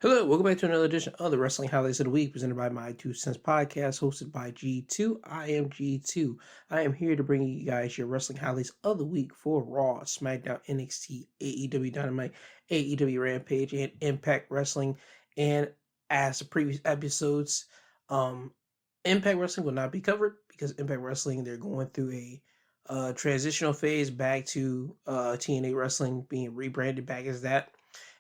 Hello, welcome back to another edition of the Wrestling Highlights of the Week, presented by My Two Cents Podcast, hosted by G2. I am G2. I am here to bring you guys your wrestling highlights of the week for Raw, Smackdown, NXT, AEW Dynamite, AEW Rampage, and Impact Wrestling. And as the previous episodes, Impact Wrestling will not be covered because Impact Wrestling, they're going through a transitional phase back to TNA Wrestling, being rebranded back as that.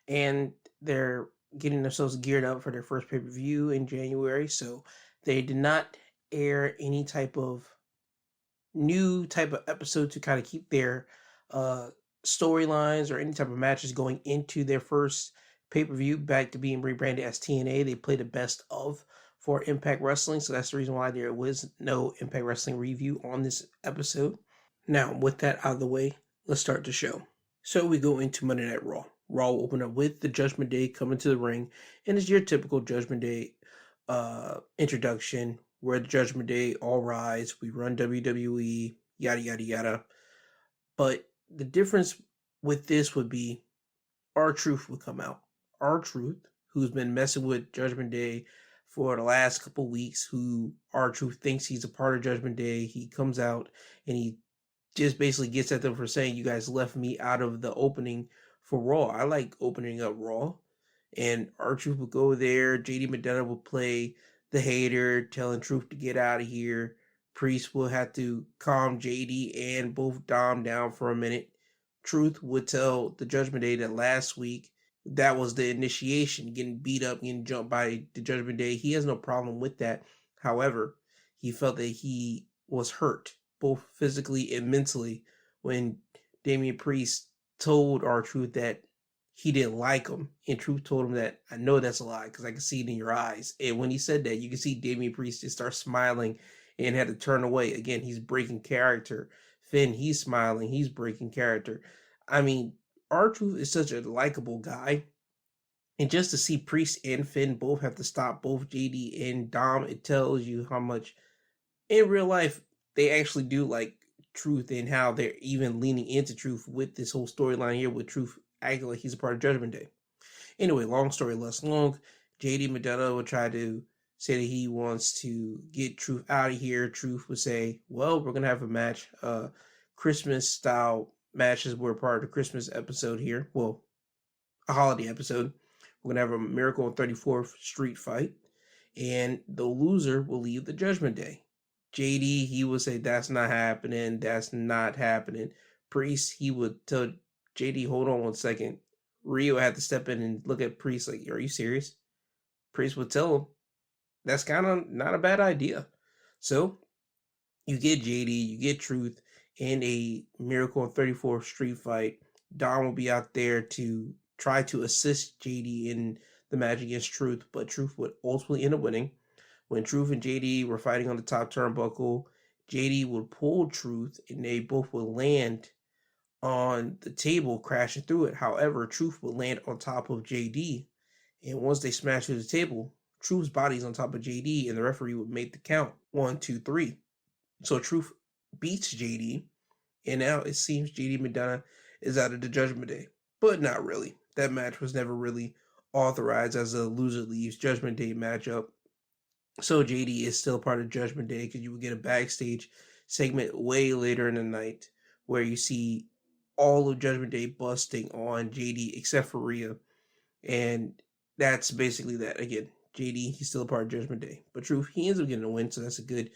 And they're getting themselves geared up for their first pay-per-view in January. So they did not air any type of new type of episode to kind of keep their storylines or any type of matches going into their first pay-per-view back to being rebranded as TNA. They play the best of for Impact Wrestling. So that's the reason why there was no Impact Wrestling review on this episode. Now, with that out of the way, let's start the show. So we go into Monday Night Raw. Raw will open up with the Judgment Day coming to the ring, and it's your typical Judgment Day introduction, where the Judgment Day all rise, we run WWE, yada yada yada. But the difference with this would be R-Truth would come out. R-Truth, who's been messing with Judgment Day for the last couple weeks, who R-Truth thinks he's a part of Judgment Day, he comes out and he just basically gets at them for saying, you guys left me out of the opening for Raw. I like opening up Raw. And R-Truth would go there. JD McDonough would play the hater, telling Truth to get out of here. Priest will have to calm JD and both Dom down for a minute. Truth would tell the Judgment Day that last week, that was the initiation, getting beat up, getting jumped by the Judgment Day. He has no problem with that. However, he felt that he was hurt, both physically and mentally, when Damian Priest told R-Truth that he didn't like him, and Truth told him that, I know that's a lie because I can see it in your eyes. And when he said that, you can see Damian Priest just start smiling and had to turn away. Again, he's breaking character. Finn, he's smiling, he's breaking character. I mean, R-Truth is such a likable guy. And just to see Priest and Finn both have to stop both JD and Dom, it tells you how much in real life they actually do like Truth, and how they're even leaning into Truth with this whole storyline here, with Truth acting like he's a part of Judgment Day. Anyway, long story less long, JD McDonough would try to say that he wants to get Truth out of here. Truth would say, well, we're going to have a match. Christmas style matches were part of the Christmas episode here. Well, a holiday episode. We're going to have a Miracle on 34th Street fight. And the loser will leave the Judgment Day. JD, he would say, that's not happening. That's not happening. Priest, he would tell JD, hold on 1 second. Rio had to step in and look at Priest like, are you serious? Priest would tell him, that's kind of not a bad idea. So you get JD, you get Truth in a Miracle on 34th Street fight. Dom will be out there to try to assist JD in the match against Truth, but Truth would ultimately end up winning. When Truth and JD were fighting on the top turnbuckle, JD would pull Truth and they both would land on the table, crashing through it. However, Truth would land on top of JD, and once they smashed through the table, Truth's body's on top of JD, and the referee would make the count 1, 2, 3. So Truth beats JD, and now it seems JD McDonough is out of the Judgment Day, but not really. That match was never really authorized as a loser leaves Judgment Day matchup. So JD is still part of Judgment Day, because you would get a backstage segment way later in the night where you see all of Judgment Day busting on JD except for Rhea. And that's basically that. Again, JD, he's still a part of Judgment Day. But Truth, he ends up getting a win, so that's a good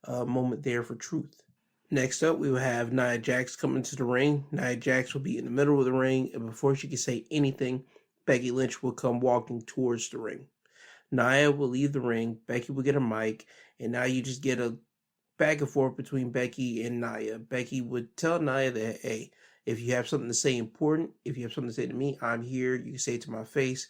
moment there for Truth. Next up, we will have Nia Jax coming to the ring. Nia Jax will be in the middle of the ring, and before she can say anything, Becky Lynch will come walking towards the ring. Nia will leave the ring, Becky will get a mic, and now you just get a back and forth between Becky and Nia. Becky would tell Nia that, hey, if you have something to say important, if you have something to say to me, I'm here. You can say it to my face.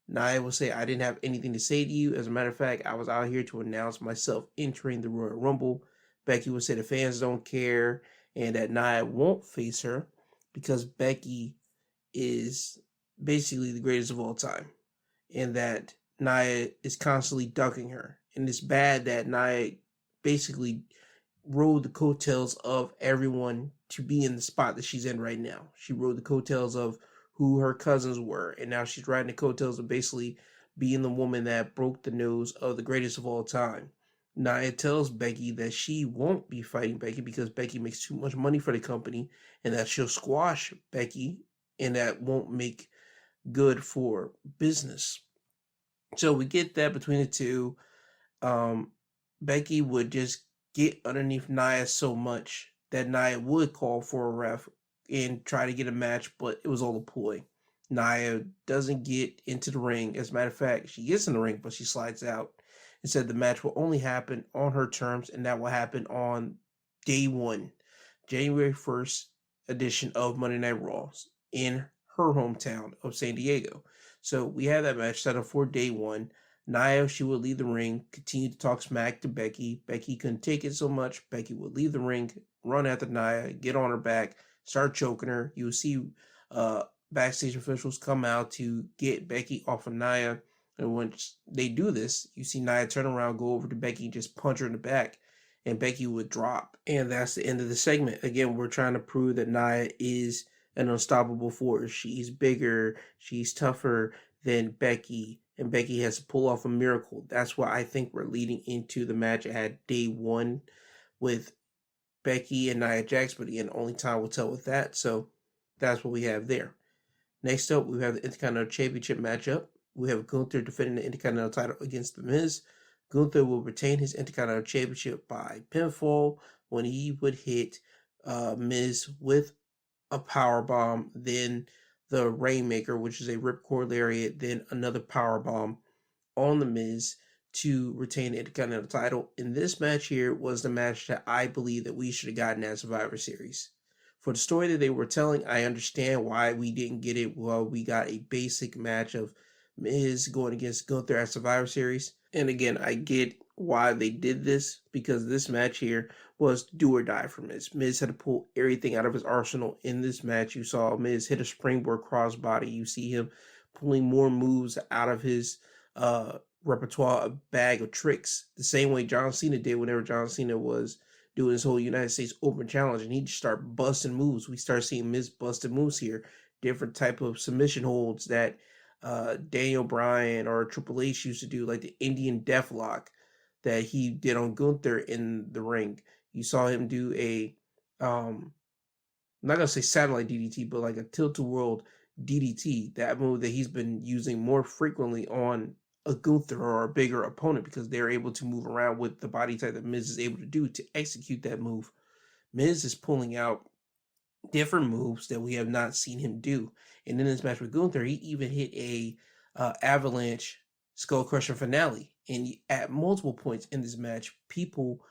Nia will say, I didn't have anything to say to you. As a matter of fact, I was out here to announce myself entering the Royal Rumble. Becky would say the fans don't care and that Nia won't face her because Becky is basically the greatest of all time, and that Nia is constantly ducking her. And it's bad that Nia basically rode the coattails of everyone to be in the spot that she's in right now. She rode the coattails of who her cousins were, and now she's riding the coattails of basically being the woman that broke the nose of the greatest of all time. Nia tells Becky that she won't be fighting Becky because Becky makes too much money for the company and that she'll squash Becky and that won't make good for business. So we get that between the two. Becky would just get underneath Nia so much that Nia would call for a ref and try to get a match, but it was all a ploy. Nia doesn't get into the ring. As a matter of fact, she gets in the ring, but she slides out and said the match will only happen on her terms, and that will happen on day one, January 1st edition of Monday Night Raw in her hometown of San Diego. So we have that match set up for day one. Nia, she would leave the ring, continue to talk smack to Becky. Becky couldn't take it so much. Becky would leave the ring, run after Nia, get on her back, start choking her. You would see backstage officials come out to get Becky off of Nia. And once they do this, you see Nia turn around, go over to Becky, and just punch her in the back. And Becky would drop. And that's the end of the segment. Again, we're trying to prove that Nia is an unstoppable force. She's bigger, she's tougher than Becky, and Becky has to pull off a miracle. That's why I think we're leading into the match at day one with Becky and Nia Jax, but again, only time will tell with that. So that's what we have there. Next up, we have the Intercontinental Championship matchup. We have Gunther defending the Intercontinental title against The Miz. Gunther will retain his Intercontinental Championship by pinfall when he would hit Miz with a powerbomb, then the Rainmaker, which is a ripcord lariat, then another powerbomb on The Miz to retain the Intercontinental title. And this match here was the match that I believe that we should have gotten at Survivor Series. For the story that they were telling, I understand why we didn't get it. Well, we got a basic match of Miz going against Gunther at Survivor Series. And again, I get why they did this, because this match here was do or die for Miz. Miz had to pull everything out of his arsenal in this match. You saw Miz hit a springboard crossbody. You see him pulling more moves out of his repertoire, a bag of tricks, the same way John Cena did whenever John Cena was doing his whole United States Open Challenge, and he just started busting moves. We start seeing Miz busting moves here, different type of submission holds that Daniel Bryan or Triple H used to do, like the Indian Deathlock that he did on Gunther in the ring. You saw him do a, I'm not going to say satellite DDT, but like a tilt-a-world DDT, that move that he's been using more frequently on a Gunther or a bigger opponent, because they're able to move around with the body type that Miz is able to do to execute that move. Miz is pulling out different moves that we have not seen him do. And in this match with Gunther, he even hit a avalanche skull crusher finale. And at multiple points in this match, people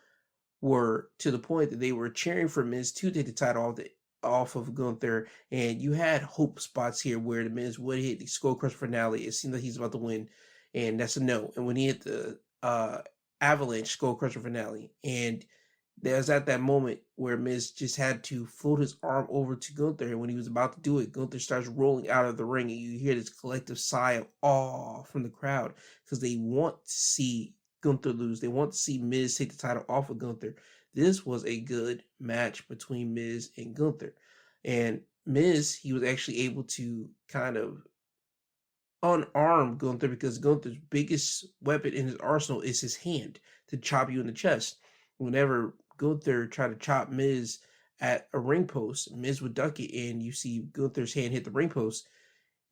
were to the point that they were cheering for Miz to take the title off of Gunther. And you had hope spots here where the Miz would hit the skull crusher finale. It seemed like he's about to win, and that's a no. And when he hit the avalanche skull crusher finale, and there's at that moment where Miz just had to float his arm over to Gunther, and when he was about to do it, Gunther starts rolling out of the ring, and you hear this collective sigh of awe from the crowd, because they want to see Gunther lose. They want to see Miz take the title off of Gunther. This was a good match between Miz and Gunther. And Miz, he was actually able to kind of unarm Gunther, because Gunther's biggest weapon in his arsenal is his hand to chop you in the chest. Whenever Gunther tried to chop Miz at a ring post, Miz would duck it, and you see Gunther's hand hit the ring post.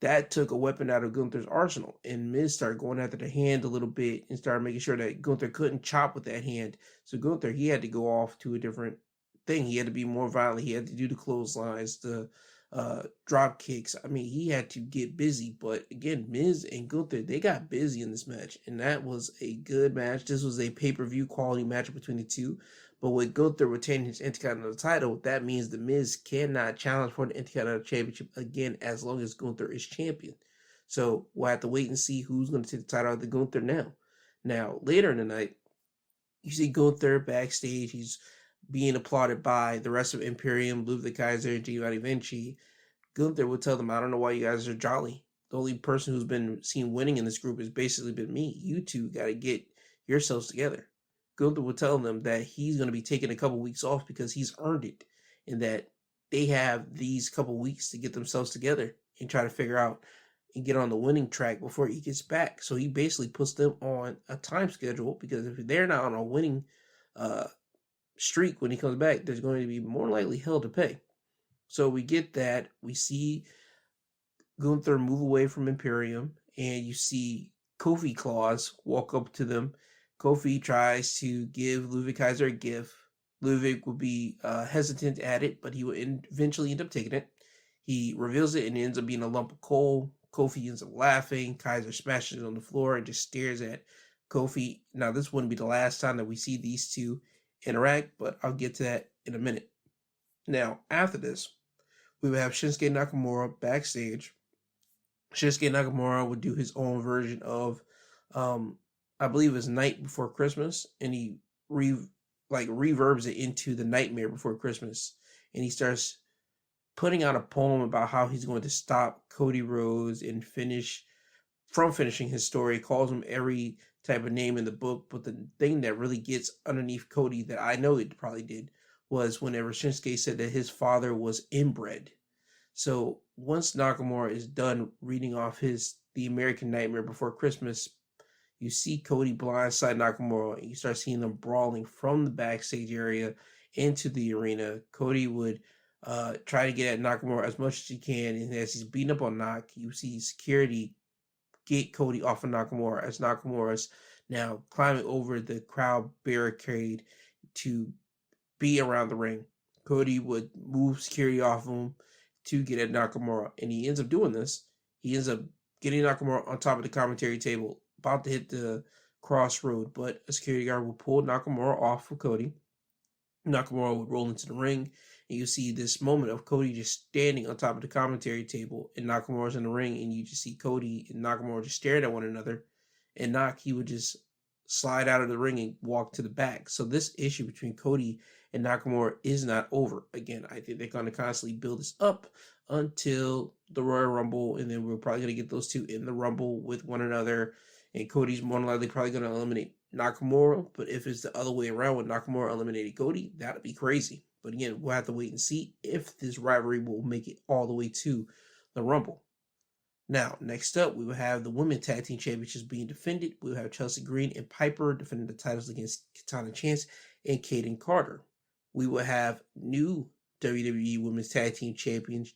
That took a weapon out of Gunther's arsenal, and Miz started going after the hand a little bit and started making sure that Gunther couldn't chop with that hand. So Gunther, he had to go off to a different thing. He had to be more violent. He had to do the clotheslines, the drop kicks. I mean, he had to get busy. But again, Miz and Gunther, they got busy in this match, and that was a good match. This was a pay-per-view quality match between the two. But with Gunther retaining his Intercontinental title, that means the Miz cannot challenge for the Intercontinental Championship again as long as Gunther is champion. So we'll have to wait and see who's going to take the title out of Gunther now. Now, later in the night, you see Gunther backstage. He's being applauded by the rest of Imperium, Ludwig Kaiser, and Giovanni Vinci. Gunther would tell them, I don't know why you guys are jolly. The only person who's been seen winning in this group has basically been me. You two got to get yourselves together. Gunther would tell them that he's going to be taking a couple weeks off because he's earned it, and that they have these couple weeks to get themselves together and try to figure out and get on the winning track before he gets back. So he basically puts them on a time schedule, because if they're not on a winning streak when he comes back, there's going to be more likely hell to pay. So we get that. We see Gunther move away from Imperium, and you see Kofi Claus walk up to them. Kofi tries to give Ludwig Kaiser a gift. Ludwig would be hesitant at it, but he would eventually end up taking it. He reveals it, and it ends up being a lump of coal. Kofi ends up laughing. Kaiser smashes it on the floor and just stares at Kofi. Now, this wouldn't be the last time that we see these two interact, but I'll get to that in a minute. Now, after this, we would have Shinsuke Nakamura backstage. Shinsuke Nakamura would do his own version of, I believe it was Night Before Christmas, and he reverbs it into the Nightmare Before Christmas, and he starts putting out a poem about how he's going to stop Cody Rhodes and finishing his story. Calls him every type of name in the book, but the thing that really gets underneath Cody, that I know it probably did, was whenever Shinsuke said that his father was inbred. So once Nakamura is done reading off the American Nightmare Before Christmas, you see Cody blindside Nakamura, and you start seeing them brawling from the backstage area into the arena. Cody would try to get at Nakamura as much as he can, and as he's beating up on Nak, you see security get Cody off of Nakamura, as Nakamura's now climbing over the crowd barricade to be around the ring. Cody would move security off of him to get at Nakamura, and he ends up doing this. He ends up getting Nakamura on top of the commentary table, about to hit the crossroad, but a security guard will pull Nakamura off of Cody. Nakamura would roll into the ring, and you see this moment of Cody just standing on top of the commentary table, and Nakamura's in the ring, and you just see Cody and Nakamura just staring at one another, and he would just slide out of the ring and walk to the back. So this issue between Cody and Nakamura is not over. Again, I think they're going to constantly build this up until the Royal Rumble, and then we're probably going to get those two in the Rumble with one another, and Cody's more than likely probably going to eliminate Nakamura. But if it's the other way around, with Nakamura eliminating Cody, that'd be crazy. But again, we'll have to wait and see if this rivalry will make it all the way to the Rumble. Now, next up, we will have the Women's Tag Team Championships being defended. We will have Chelsea Green and Piper defending the titles against Katana Chance and Kaden Carter. We will have new WWE Women's Tag Team Champions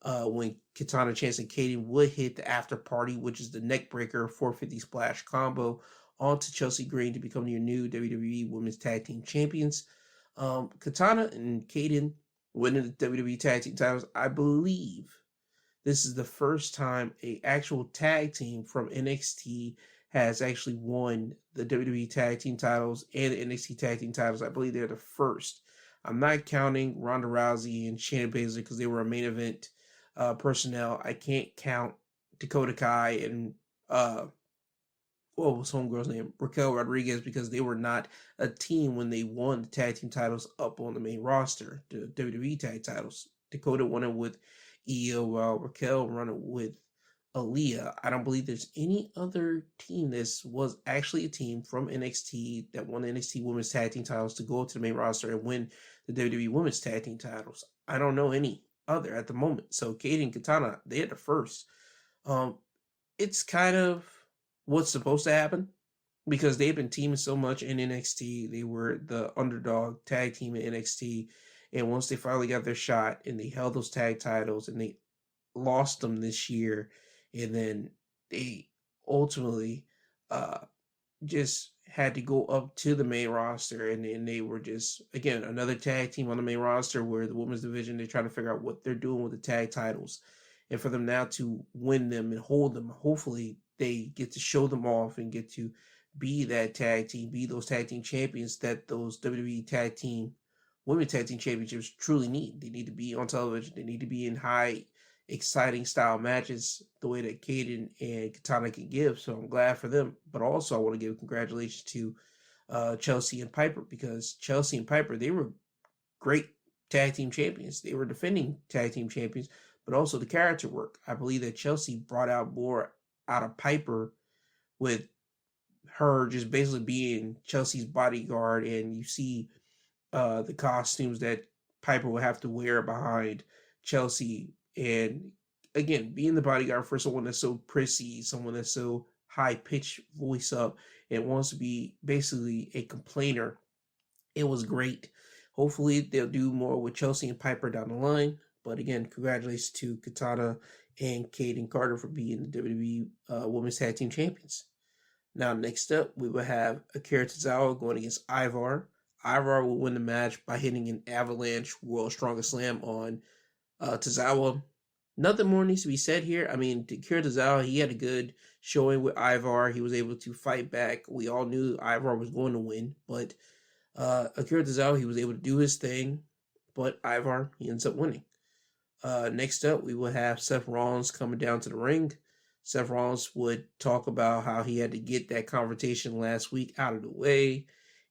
when Katana Chance and Kaden would hit the after party, which is the neckbreaker 450 splash combo, onto Chelsea Green to become your new WWE Women's Tag Team Champions. Katana and Kaden winning the WWE Tag Team titles. I believe this is the first time a actual tag team from NXT has actually won the WWE Tag Team titles and the NXT Tag Team titles. I believe they're the first. I'm not counting Ronda Rousey and Shayna Baszler because they were a main event personnel. I can't count Dakota Kai and what was homegirl's name? Raquel Rodriguez, because they were not a team when they won the tag team titles up on the main roster, the WWE tag titles. Dakota won it with Io, while Raquel won it with Aaliyah. I don't believe there's any other team that was actually a team from NXT that won the NXT Women's Tag Team titles to go up to the main roster and win the WWE Women's Tag Team titles. I don't know any other at the moment. So Kaden and Katana, they're the first. It's kind of what's supposed to happen, because they've been teaming so much in NXT. They were the underdog tag team in NXT, and once they finally got their shot and they held those tag titles and they lost them this year, and then they ultimately just had to go up to the main roster, and then they were just, again, another tag team on the main roster where the women's division, they're trying to figure out what they're doing with the tag titles. And for them now to win them and hold them, hopefully they get to show them off and get to be that tag team, be those tag team champions that those WWE tag team, women tag team championships truly need. They need to be on television. They need to be in high, exciting style matches the way that Kaden and Katana can give. So I'm glad for them. But also I want to give congratulations to Chelsea and Piper, because Chelsea and Piper, they were great tag team champions. They were defending tag team champions, but also the character work. I believe that Chelsea brought out more out of Piper with her just basically being Chelsea's bodyguard, and you see the costumes that Piper would have to wear behind Chelsea, and again, being the bodyguard for someone that's so prissy, someone that's so high pitched voice up and wants to be basically a complainer, it was great. Hopefully, they'll do more with Chelsea and Piper down the line. But again, congratulations to Katana and Kaden Carter for being the WWE Women's Tag Team Champions. Now, next up, we will have Akira Tozawa going against Ivar. Ivar will win the match by hitting an Avalanche World Strongest Slam on Tozawa. Nothing more needs to be said here. I mean, Akira Tozawa, he had a good showing with Ivar. He was able to fight back. We all knew Ivar was going to win, but Akira Tozawa, he was able to do his thing, but Ivar, he ends up winning. Next up, we will have Seth Rollins coming down to the ring. Seth Rollins would talk about how he had to get that confrontation last week out of the way,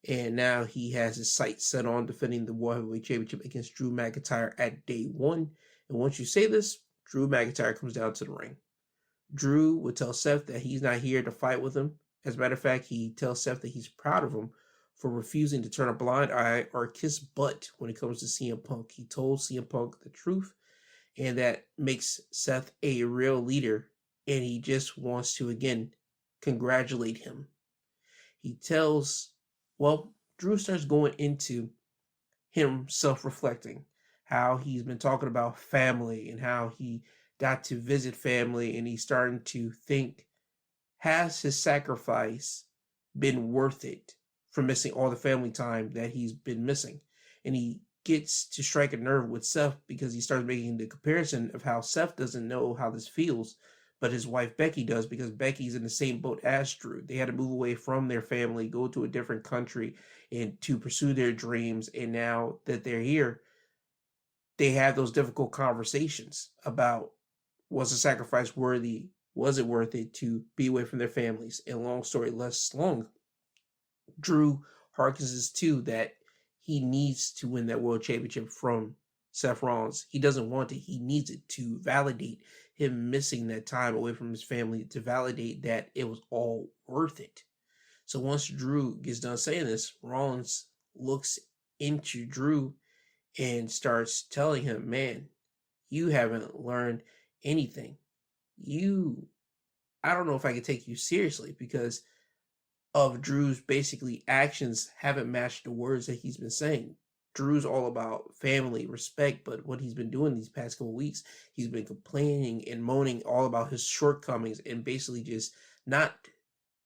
and now he has his sights set on defending the World Heavyweight Championship against Drew McIntyre at day one. And once you say this, Drew McIntyre comes down to the ring. Drew would tell Seth that he's not here to fight with him. As a matter of fact, he tells Seth that he's proud of him for refusing to turn a blind eye or kiss butt when it comes to CM Punk. He told CM Punk the truth, and that makes Seth a real leader, and he just wants to, again, congratulate him. He tells, Drew starts going into him self-reflecting, how he's been talking about family and how he got to visit family, and he's starting to think, has his sacrifice been worth it for missing all the family time that he's been missing? And he gets to strike a nerve with Seth because he starts making the comparison of how Seth doesn't know how this feels, but his wife Becky does, because Becky's in the same boat as Drew. They had to move away from their family, go to a different country, and to pursue their dreams. And now that they're here, they have those difficult conversations about, was the sacrifice worthy? Was it worth it to be away from their families? And long story less long, Drew harkens to that he needs to win that world championship from Seth Rollins. He doesn't want it. He needs it to validate him missing that time away from his family, to validate that it was all worth it. So once Drew gets done saying this, Rollins looks into Drew and starts telling him, man, you haven't learned anything. I don't know if I can take you seriously because of Drew's basically actions haven't matched the words that he's been saying. Drew's all about family, respect, but what he's been doing these past couple weeks, he's been complaining and moaning all about his shortcomings and basically just not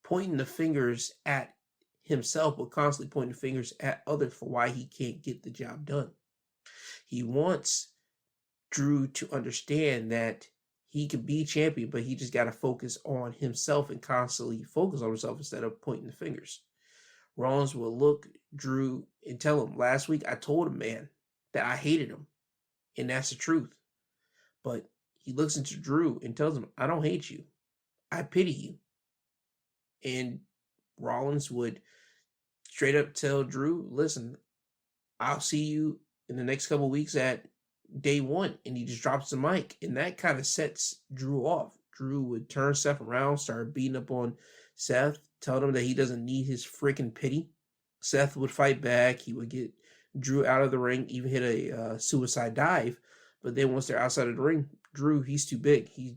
pointing the fingers at himself, but constantly pointing the fingers at others for why he can't get the job done. He wants Drew to understand that he could be champion, but he just got to focus on himself and constantly focus on himself instead of pointing the fingers. Rollins will look Drew and tell him, last week I told him, man, that I hated him. And that's the truth. But he looks into Drew and tells him, I don't hate you. I pity you. And Rollins would straight up tell Drew, listen, I'll see you in the next couple of weeks at day one. And he just drops the mic. And that kind of sets Drew off. Drew would turn Seth around, start beating up on Seth, tell him that he doesn't need his freaking pity. Seth would fight back. He would get Drew out of the ring, even hit a suicide dive. But then once they're outside of the ring, Drew, he's too big. He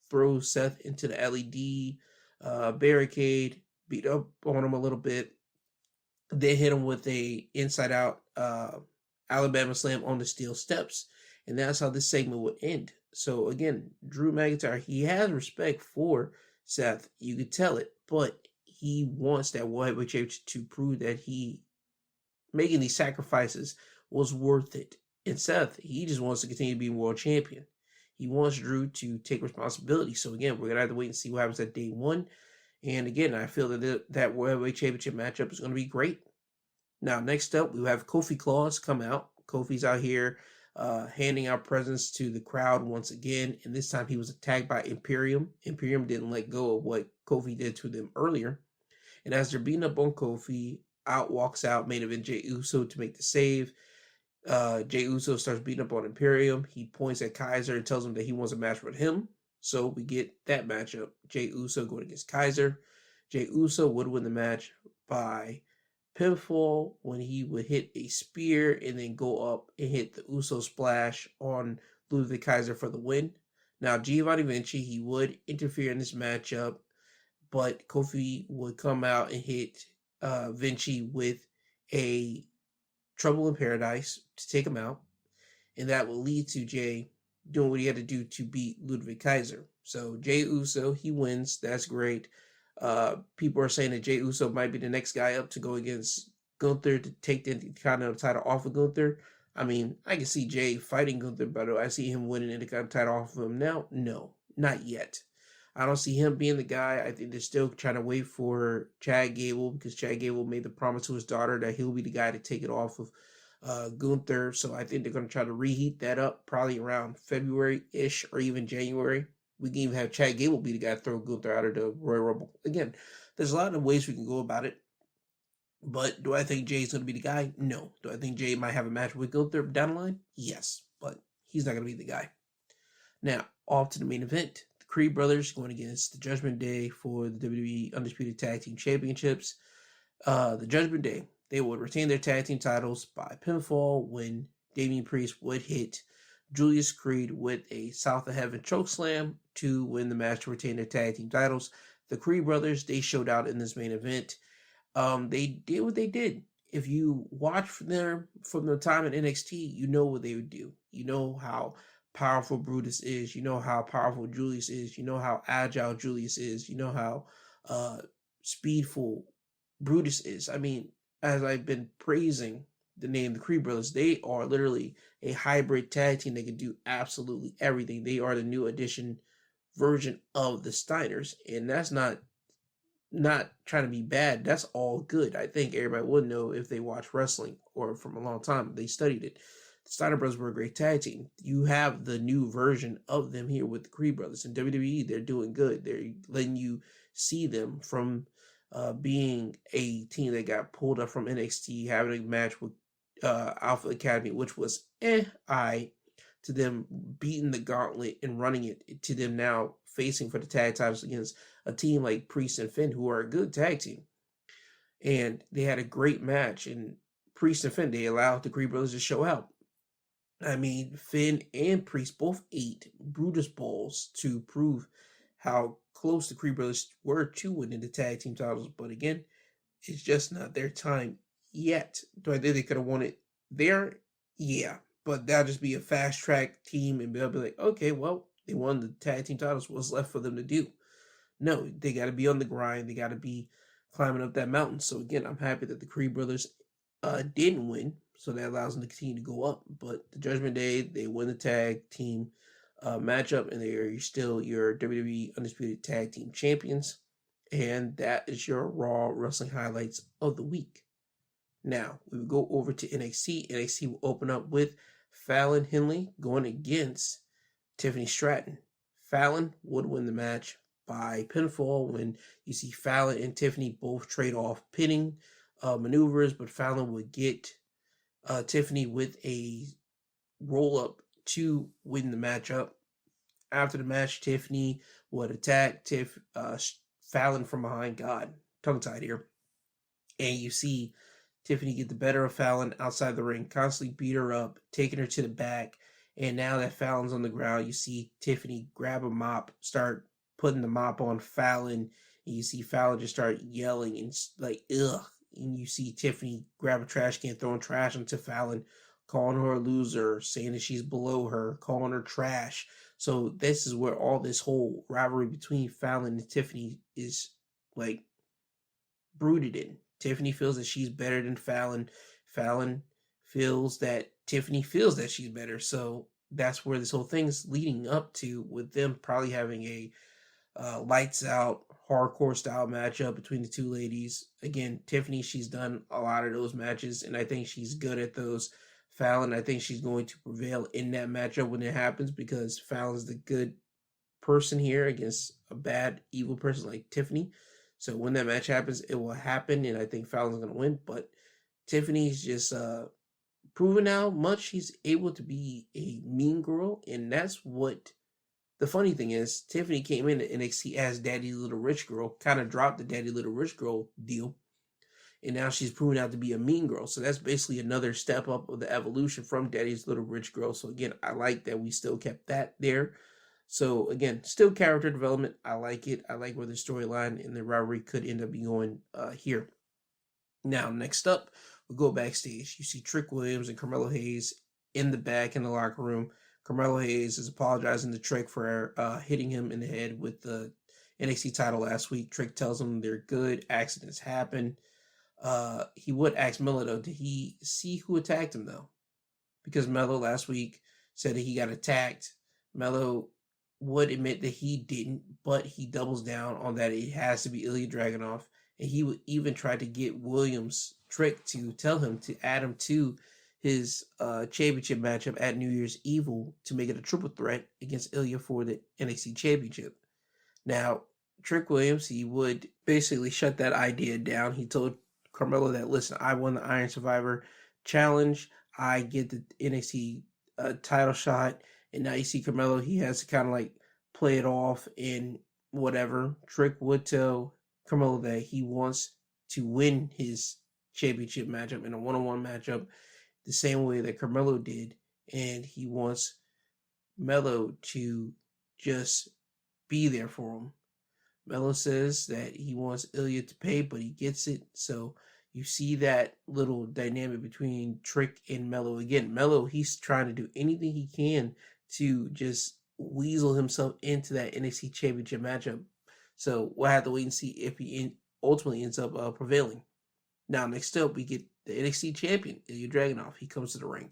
throws Seth into the LED barricade, beat up on him a little bit. They hit him with a inside-out Alabama slam on the steel steps. And that's how this segment would end. So again, Drew McIntyre, he has respect for Seth. You could tell it. But he wants that World Heavyweight Championship to prove that he making these sacrifices was worth it. And Seth, he just wants to continue being world champion. He wants Drew to take responsibility. So again, we're going to have to wait and see what happens at day one. And again, I feel that that World Heavyweight Championship matchup is going to be great. Now, next up, we have Kofi Claus come out. Kofi's out here handing out presents to the crowd once again. And this time he was attacked by Imperium. Imperium didn't let go of what Kofi did to them earlier. And as they're beating up on Kofi, walks out main event Jey Uso to make the save. Jey Uso starts beating up on Imperium. He points at Kaiser and tells him that he wants a match with him. So we get that matchup. Jey Uso going against Kaiser. Jey Uso would win the match by pinfall when he would hit a spear and then go up and hit the Uso splash on Ludwig Kaiser for the win. Now, Giovanni Vinci, he would interfere in this matchup, but Kofi would come out and hit Vinci with a Trouble in Paradise to take him out, and that will lead to Jay doing what he had to do to beat Ludwig Kaiser. So Jay Uso, he wins. That's great. People are saying that Jay Uso might be the next guy up to go against Gunther to take the Intercontinental title off of Gunther. I mean, I can see Jay fighting Gunther, but I see him winning the Intercontinental title off of him now. No, not yet. I don't see him being the guy. I think they're still trying to wait for Chad Gable, because Chad Gable made the promise to his daughter that he'll be the guy to take it off of Gunther. So I think they're going to try to reheat that up probably around February-ish or even January. We can even have Chad Gable be the guy to throw Gunther out of the Royal Rumble. Again, there's a lot of ways we can go about it. But do I think Jay's going to be the guy? No. Do I think Jay might have a match with Gunther down the line? Yes. But he's not going to be the guy. Now, off to the main event. The Creed brothers going against the Judgment Day for the WWE Undisputed Tag Team Championships. The Judgment Day, they would retain their tag team titles by pinfall when Damian Priest would hit Julius Creed with a South of Heaven chokeslam to win the match to retain their tag team titles. The Creed brothers, they showed out in this main event. They did what they did. If you watch them from their time in NXT, you know what they would do. You know how powerful Brutus is. You know how powerful Julius is. You know how agile Julius is. You know how speedful Brutus is. I mean, as I've been praising the name the Creed brothers, they are literally a hybrid tag team. They can do absolutely everything. They are the new edition version of the Steiners, and that's not trying to be bad. That's all good. I think everybody would know if they watch wrestling or from a long time. They studied it. The Steiner brothers were a great tag team. You have the new version of them here with the Creed brothers. In WWE, they're doing good. They're letting you see them from being a team that got pulled up from NXT, having a match with Alpha Academy, which was to them beating the gauntlet and running it, to them now facing for the tag titles against a team like Priest and Finn, who are a good tag team. And they had a great match, and Priest and Finn, they allowed the Creed brothers to show out. I mean, Finn and Priest both ate Brutus balls to prove how close the Creed brothers were to winning the tag team titles. But again, it's just not their time yet. Do I think they could have won it there? Yeah. But that'll just be a fast track team, and they'll be like, okay, well, they won the tag team titles. What's left for them to do? No, they got to be on the grind. They got to be climbing up that mountain. So again, I'm happy that the Creed brothers didn't win, so that allows them to continue to go up. But the Judgment Day, they win the tag team matchup, and they are still your WWE Undisputed Tag Team Champions. And that is your Raw Wrestling highlights of the week. Now, we will go over to NXT. NXT will open up with Fallon Henley going against Tiffany Stratton. Fallon would win the match by pinfall when you see Fallon and Tiffany both trade off pinning maneuvers, but Fallon would get Tiffany with a roll-up to win the matchup. After the match, Tiffany would attack Fallon from behind. God, tongue-tied here. And you see Tiffany get the better of Fallon outside the ring, constantly beat her up, taking her to the back. And now that Fallon's on the ground, you see Tiffany grab a mop, start putting the mop on Fallon, and you see Fallon just start yelling and like, ugh. And you see Tiffany grab a trash can, throwing trash onto Fallon, calling her a loser, saying that she's below her, calling her trash. So this is where all this whole rivalry between Fallon and Tiffany is like brooded in. Tiffany feels that she's better than Fallon. Fallon feels that Tiffany feels that she's better. So that's where this whole thing is leading up to, with them probably having a lights out hardcore style matchup between the two ladies. Again, Tiffany, she's done a lot of those matches, and I think she's good at those. Fallon, I think she's going to prevail in that matchup when it happens, because Fallon's the good person here against a bad, evil person like Tiffany. So when that match happens, it will happen, and I think Fallon's going to win. But Tiffany's just proven how much she's able to be a mean girl, and that's what the funny thing is. Tiffany came into NXT as Daddy Little Rich Girl, kind of dropped the Daddy Little Rich Girl deal, and now she's proven out to be a mean girl. So that's basically another step up of the evolution from Daddy's Little Rich Girl. So again, I like that we still kept that there. So again, still character development. I like it. I like where the storyline and the rivalry could end up being going here. Now, next up, we go backstage. You see Trick Williams and Carmelo Hayes in the back in the locker room. Carmelo Hayes is apologizing to Trick for hitting him in the head with the NXT title last week. Trick tells him they're good. Accidents happen. He would ask Melo, though, did he see who attacked him, though? Because Melo last week said that he got attacked. Melo would admit that he didn't, but he doubles down on that it has to be Ilya Dragunov. And he would even try to get Williams Trick to tell him to add him to his championship matchup at New Year's Evil to make it a triple threat against Ilya for the NXT championship. Now, Trick Williams, he would basically shut that idea down. He told Carmelo that, listen, I won the Iron Survivor challenge. I get the NXT title shot. And now you see Carmelo, he has to kind of like play it off and whatever. Trick would tell Carmelo that he wants to win his championship matchup in a one-on-one matchup the same way that Carmelo did. And he wants Melo to just be there for him. Melo says that he wants Ilya to pay, but he gets it. So you see that little dynamic between Trick and Melo. Again, Melo, he's trying to do anything he can to just weasel himself into that NXT championship matchup. So we'll have to wait and see if he ultimately ends up prevailing. Now, next up, we get the NXT champion, Ilya Dragunov. He comes to the ring.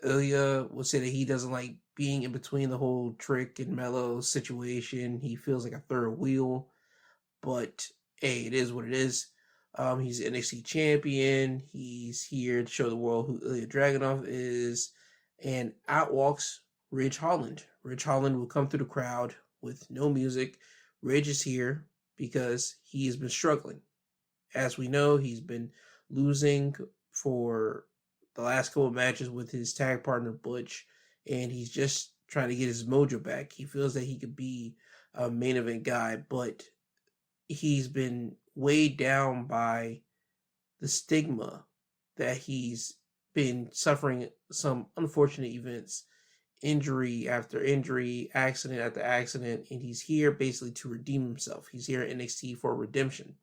Ilya will say that he doesn't like being in between the whole Trick and Melo situation. He feels like a third wheel, but hey, it is what it is. He's NXT champion. He's here to show the world who Ilya Dragunov is. And out walks Ridge Holland. Ridge Holland will come through the crowd with no music. Ridge is here because he has been struggling. As we know, he's been losing for the last couple of matches with his tag partner Butch, and he's just trying to get his mojo back. He feels that he could be a main event guy, but he's been weighed down by the stigma that he's been suffering some unfortunate events, injury after injury, accident after accident, and he's here basically to redeem himself. He's here at NXT for redemption,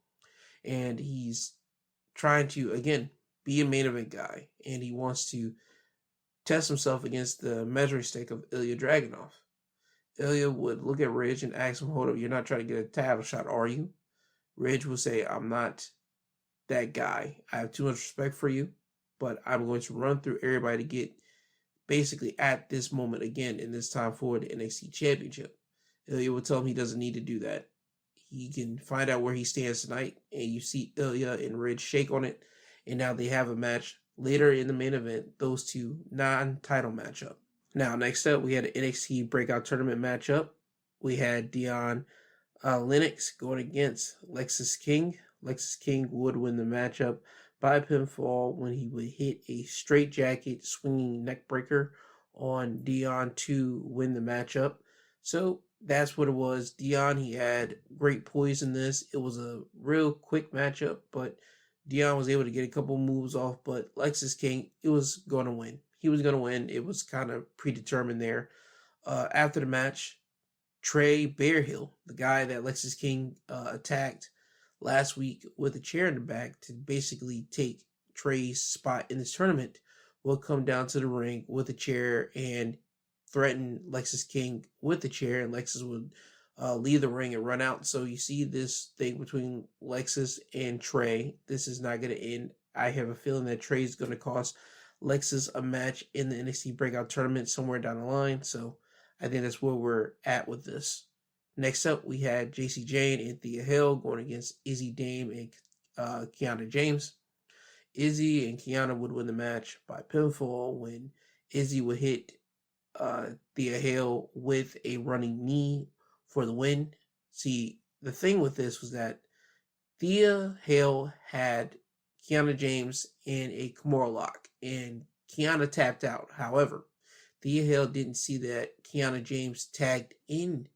and he's trying to, again, be a main event guy, and he wants to test himself against the measuring stick of Ilya Dragunov. Ilya would look at Ridge and ask him, hold up, you're not trying to get a title shot, are you? Ridge will say, I'm not that guy. I have too much respect for you, but I'm going to run through everybody to get basically at this moment again in this time for the NXT championship. Ilya will tell him he doesn't need to do that. He can find out where he stands tonight, and you see Ilya and Ridge shake on it, and now they have a match later in the main event, those two non-title matchup. Now, next up, we had an NXT Breakout Tournament matchup. We had Dion Lennox going against Lexis King. Lexis King would win the matchup by pinfall when he would hit a straight jacket swinging neck breaker on Dion to win the matchup. So that's what it was. Dion, he had great poise in this. It was a real quick matchup, but Dion was able to get a couple moves off, but Lexis King, it was going to win. He was going to win. It was kind of predetermined there. After the match, Trey Bearhill, the guy that Lexis King attacked last week with a chair in the back to basically take Trey's spot in this tournament, will come down to the ring with a chair and threaten Lexis King with the chair, and Lexis would leave the ring and run out. So you see this thing between Lexis and Trey. This is not going to end. I have a feeling that Trey is going to cost Lexis a match in the NXT Breakout Tournament somewhere down the line. So I think that's where we're at with this. Next up, we had JC Jane and Thea Hill going against Izzy Dame and Kiana James. Izzy and Kiana would win the match by pinfall when Izzy would hit Thea Hill with a running knee for the win. See, the thing with this was that Thea Hill had Kiana James in a Kimura lock, and Kiana tapped out. However, Thea Hill didn't see that Kiana James tagged in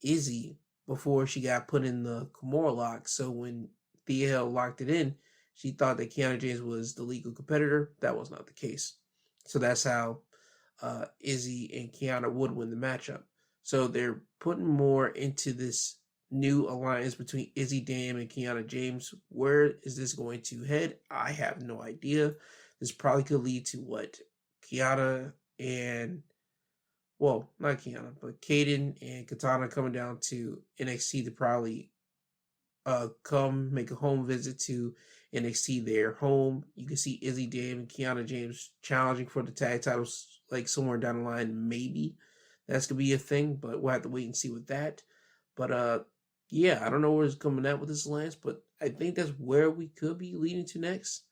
Izzy before she got put in the Kimura lock. So when Thea Hill locked it in, she thought that Kiana James was the legal competitor. That was not the case. So that's how Izzy and Kiana would win the matchup. So they're putting more into this new alliance between Izzy Dam and Kiana James. Where is this going to head? I have no idea. This probably could lead to what? Kiana and, well, not Kiana, but Kaden and Katana coming down to NXT to probably come make a home visit to NXT, their home. You can see Izzy Dam and Kiana James challenging for the tag titles like somewhere down the line. Maybe that's gonna be a thing, but we'll have to wait and see with that. But yeah, I don't know where it's coming at with this alliance, but I think that's where we could be leading to next.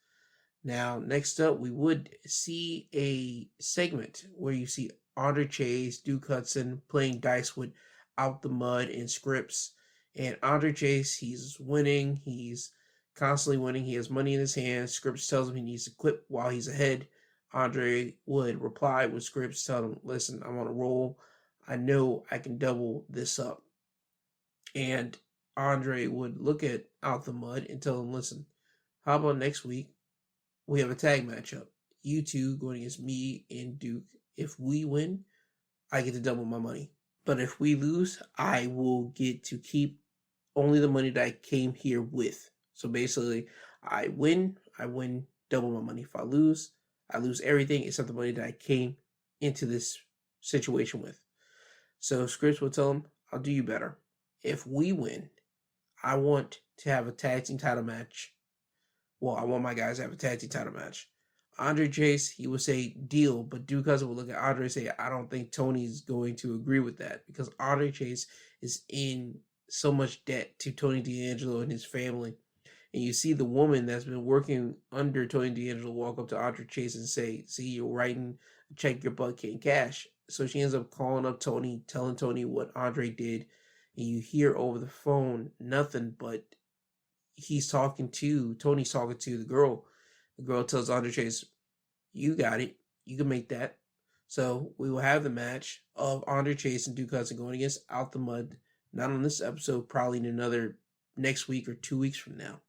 Now, next up, we would see a segment where you see Andre Chase, Duke Hudson playing dice with Out the Mud and Scripps. And Andre Chase, he's winning. He's constantly winning. He has money in his hands. Scripps tells him he needs to quit while he's ahead. Andre would reply with Scripps telling him, listen, I'm on a roll. I know I can double this up. And Andre would look at Out the Mud and tell him, listen, how about next week we have a tag matchup? You two going against me and Duke. If we win, I get to double my money. But if we lose, I will get to keep only the money that I came here with. So basically, I win double my money. If I lose everything except the money that I came into this situation with. So Scripps will tell him, I'll do you better. If we win, I want to have a tag team title match. Well, I want my guys to have a tag team title match. Andre Chase, he would say deal, but Duke Hudson would look at Andre and say, I don't think Tony's going to agree with that, because Andre Chase is in so much debt to Tony D'Angelo and his family. And you see the woman that's been working under Tony D'Angelo walk up to Andre Chase and say, see, you're writing a check your butt can't cash. So she ends up calling up Tony, telling Tony what Andre did. And you hear over the phone nothing but Tony's talking to the girl. The girl tells Andre Chase, you got it. You can make that. So we will have the match of Andre Chase and Duke Hudson going against Out the Mud. Not on this episode, probably in another next week or 2 weeks from now.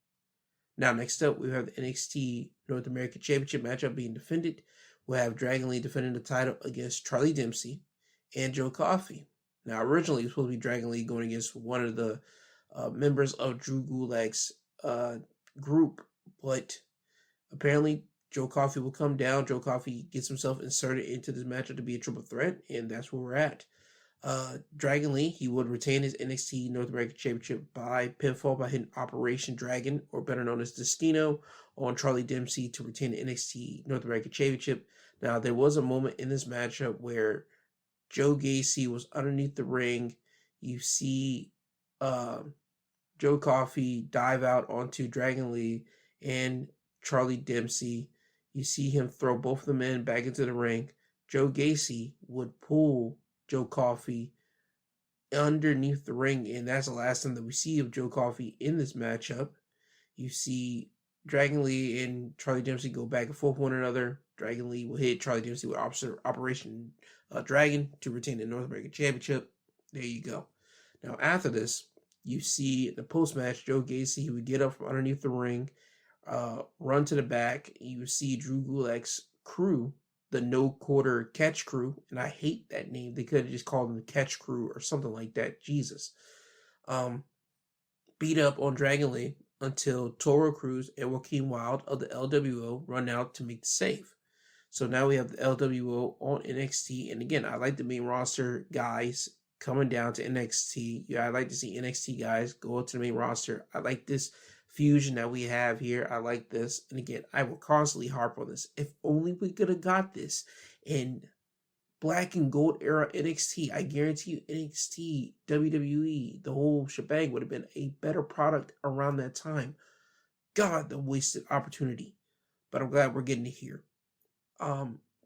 Now, next up, we have the NXT North American Championship matchup being defended. We'll have Dragon Lee defending the title against Charlie Dempsey and Joe Coffey. Now, originally, it was supposed to be Dragon Lee going against one of the members of Drew Gulak's group, but apparently Joe Coffey will come down. Joe Coffey gets himself inserted into this matchup to be a triple threat, and that's where we're at. Dragon Lee, he would retain his NXT North American Championship by pinfall by hitting Operation Dragon, or better known as Destino, on Charlie Dempsey to retain the NXT North American Championship. Now, there was a moment in this matchup where Joe Gacy was underneath the ring. You see Joe Coffey dive out onto Dragon Lee and Charlie Dempsey. You see him throw both of the men back into the ring. Joe Gacy would pull Joe Coffey underneath the ring, and that's the last time that we see of Joe Coffey in this matchup. You see Dragon Lee and Charlie Dempsey go back and forth with one another. Dragon Lee will hit Charlie Dempsey with Operation Dragon to retain the North American Championship. There you go. Now, after this, you see the post-match, Joe Gacy, he would get up from underneath the ring, run to the back. You would see Drew Gulak's crew, the No Quarter Catch Crew, and I hate that name. They could have just called them the Catch Crew or something like that. Jesus. Beat up on Dragon Lee until Toro Cruz and Joaquin Wilde of the LWO run out to make the save. So now we have the LWO on NXT. And again, I like the main roster guys coming down to NXT. Yeah, I like to see NXT guys go to the main roster. I like this fusion that we have here. I like this. And again, I will constantly harp on this. If only we could have got this in black and gold era NXT, I guarantee you NXT, WWE, the whole shebang would have been a better product around that time. God, the wasted opportunity. But I'm glad we're getting it here.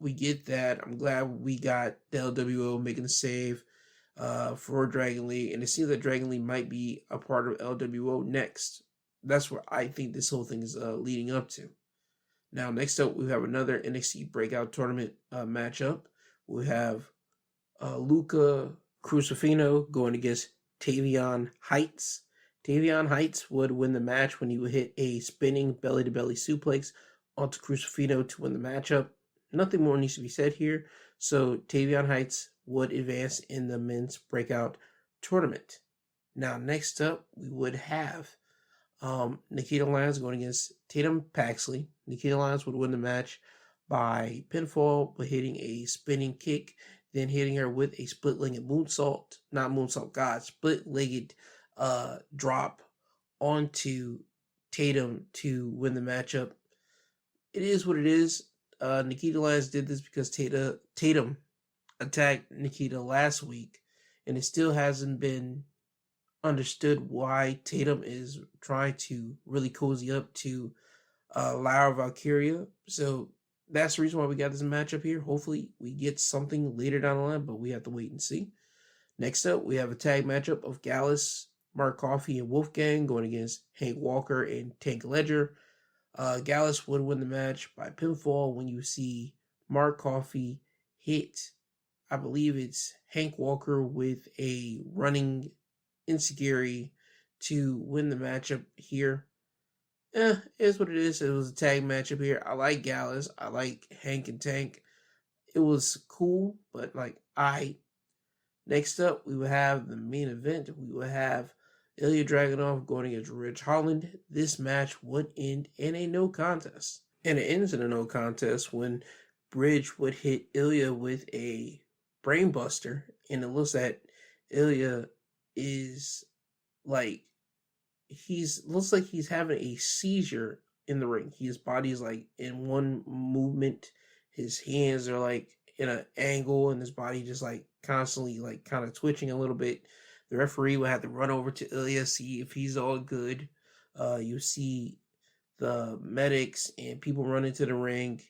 We get that. I'm glad we got the LWO making the save for Dragon Lee. And it seems that Dragon Lee might be a part of LWO next. That's where I think this whole thing is leading up to. Now, next up, we have another NXT Breakout Tournament matchup. We have Luca Crucifino going against Tavion Heights. Tavion Heights would win the match when he would hit a spinning belly-to-belly suplex onto Crucifino to win the matchup. Nothing more needs to be said here. So Tavion Heights would advance in the men's breakout tournament. Now, next up, we would have Nikita Lyons going against Tatum Paxley. Nikita Lyons would win the match by pinfall, but hitting a spinning kick, then hitting her with a split-legged split-legged drop onto Tatum to win the matchup. It is what it is. Nikita Lyons did this because Tatum attacked Nikita last week, and it still hasn't been understood why Tatum is trying to really cozy up to Lyra Valkyria. So that's the reason why we got this matchup here. Hopefully we get something later down the line, but we have to wait and see. Next up, we have a tag matchup of Gallus, Mark Coffey, and Wolfgang going against Hank Walker and Tank Ledger. Gallus would win the match by pinfall when you see Mark Coffey hit, I believe it's Hank Walker with a running Insecurity to win the matchup here. It is what it is. It was a tag matchup here. I like Gallus. I like Hank and Tank. It was cool, but next up, we will have the main event. We will have Ilya Dragunov going against Ridge Holland. This match would end in a no contest. And it ends in a no contest when Bridge would hit Ilya with a brainbuster, and it looks that Ilya is looks like he's having a seizure in the ring. His body is in one movement. His hands are in an angle, and his body just constantly kind of twitching a little bit. The referee will have to run over to Ilya, see if he's all good. You see the medics and people run into the ring.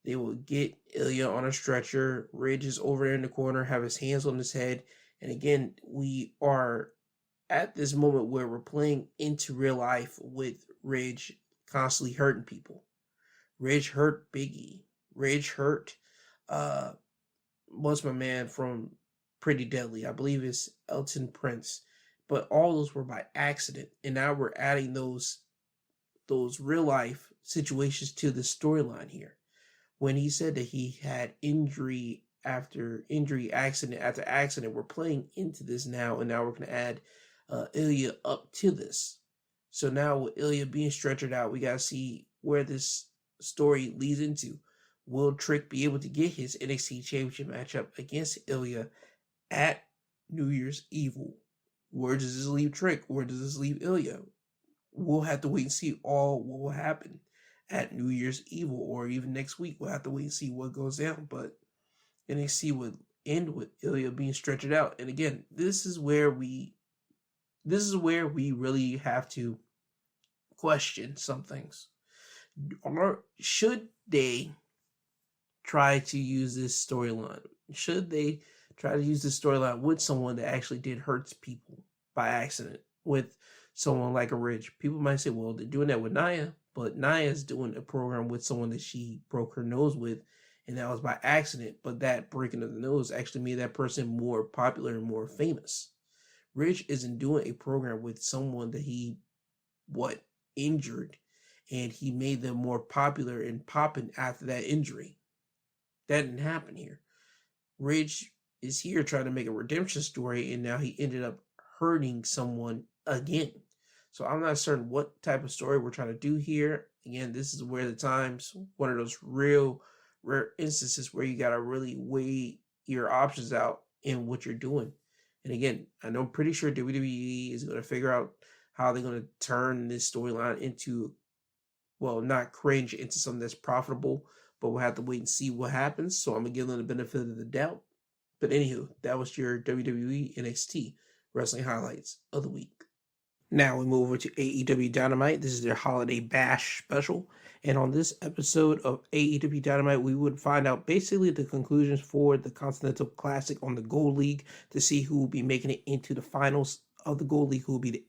They will get Ilya on a stretcher. Ridge is over there in the corner, have his hands on his head. And again, we are at this moment where we're playing into real life with Ridge constantly hurting people. Ridge hurt Big E. Ridge hurt what's my man from Pretty Deadly? I believe it's Elton Prince. But all those were by accident. And now we're adding those real life situations to the storyline here. When he said that he had injury after injury, accident after accident, we're playing into this now, and now we're going to add Ilya up to this. So now with Ilya being stretchered out, we got to see where this story leads into. Will Trick be able to get his NXT Championship matchup against Ilya at New Year's Evil? Where does this leave Trick? Where does this leave Ilya? We'll have to wait and see all what will happen at New Year's Evil, or even next week. We'll have to wait and see what goes down. But NXT would end with Ilya being stretched out. And again, this is where we really have to question some things. Should they try to use this storyline? Should they try to use this storyline with someone that actually did hurt people by accident, with someone like a Ridge? People might say, well, they're doing that with Nia, but Nia's doing a program with someone that she broke her nose with, and that was by accident. But that breaking of the nose actually made that person more popular and more famous. Ridge isn't doing a program with someone that he injured, and he made them more popular and popping after that injury. That didn't happen here. Ridge is here trying to make a redemption story, and now he ended up hurting someone again. So I'm not certain what type of story we're trying to do here. Again, this is where the times, one of those real rare instances where you got to really weigh your options out in what you're doing. And again, I'm pretty sure WWE is going to figure out how they're going to turn this storyline into, not cringe, into something that's profitable, but we'll have to wait and see what happens. So I'm going to give them the benefit of the doubt. But anywho, that was your WWE NXT Wrestling Highlights of the Week. Now we move over to AEW Dynamite. This is their Holiday Bash special. And on this episode of AEW Dynamite, we would find out basically the conclusions for the Continental Classic on the Gold League to see who will be making it into the finals of the Gold League, who will be the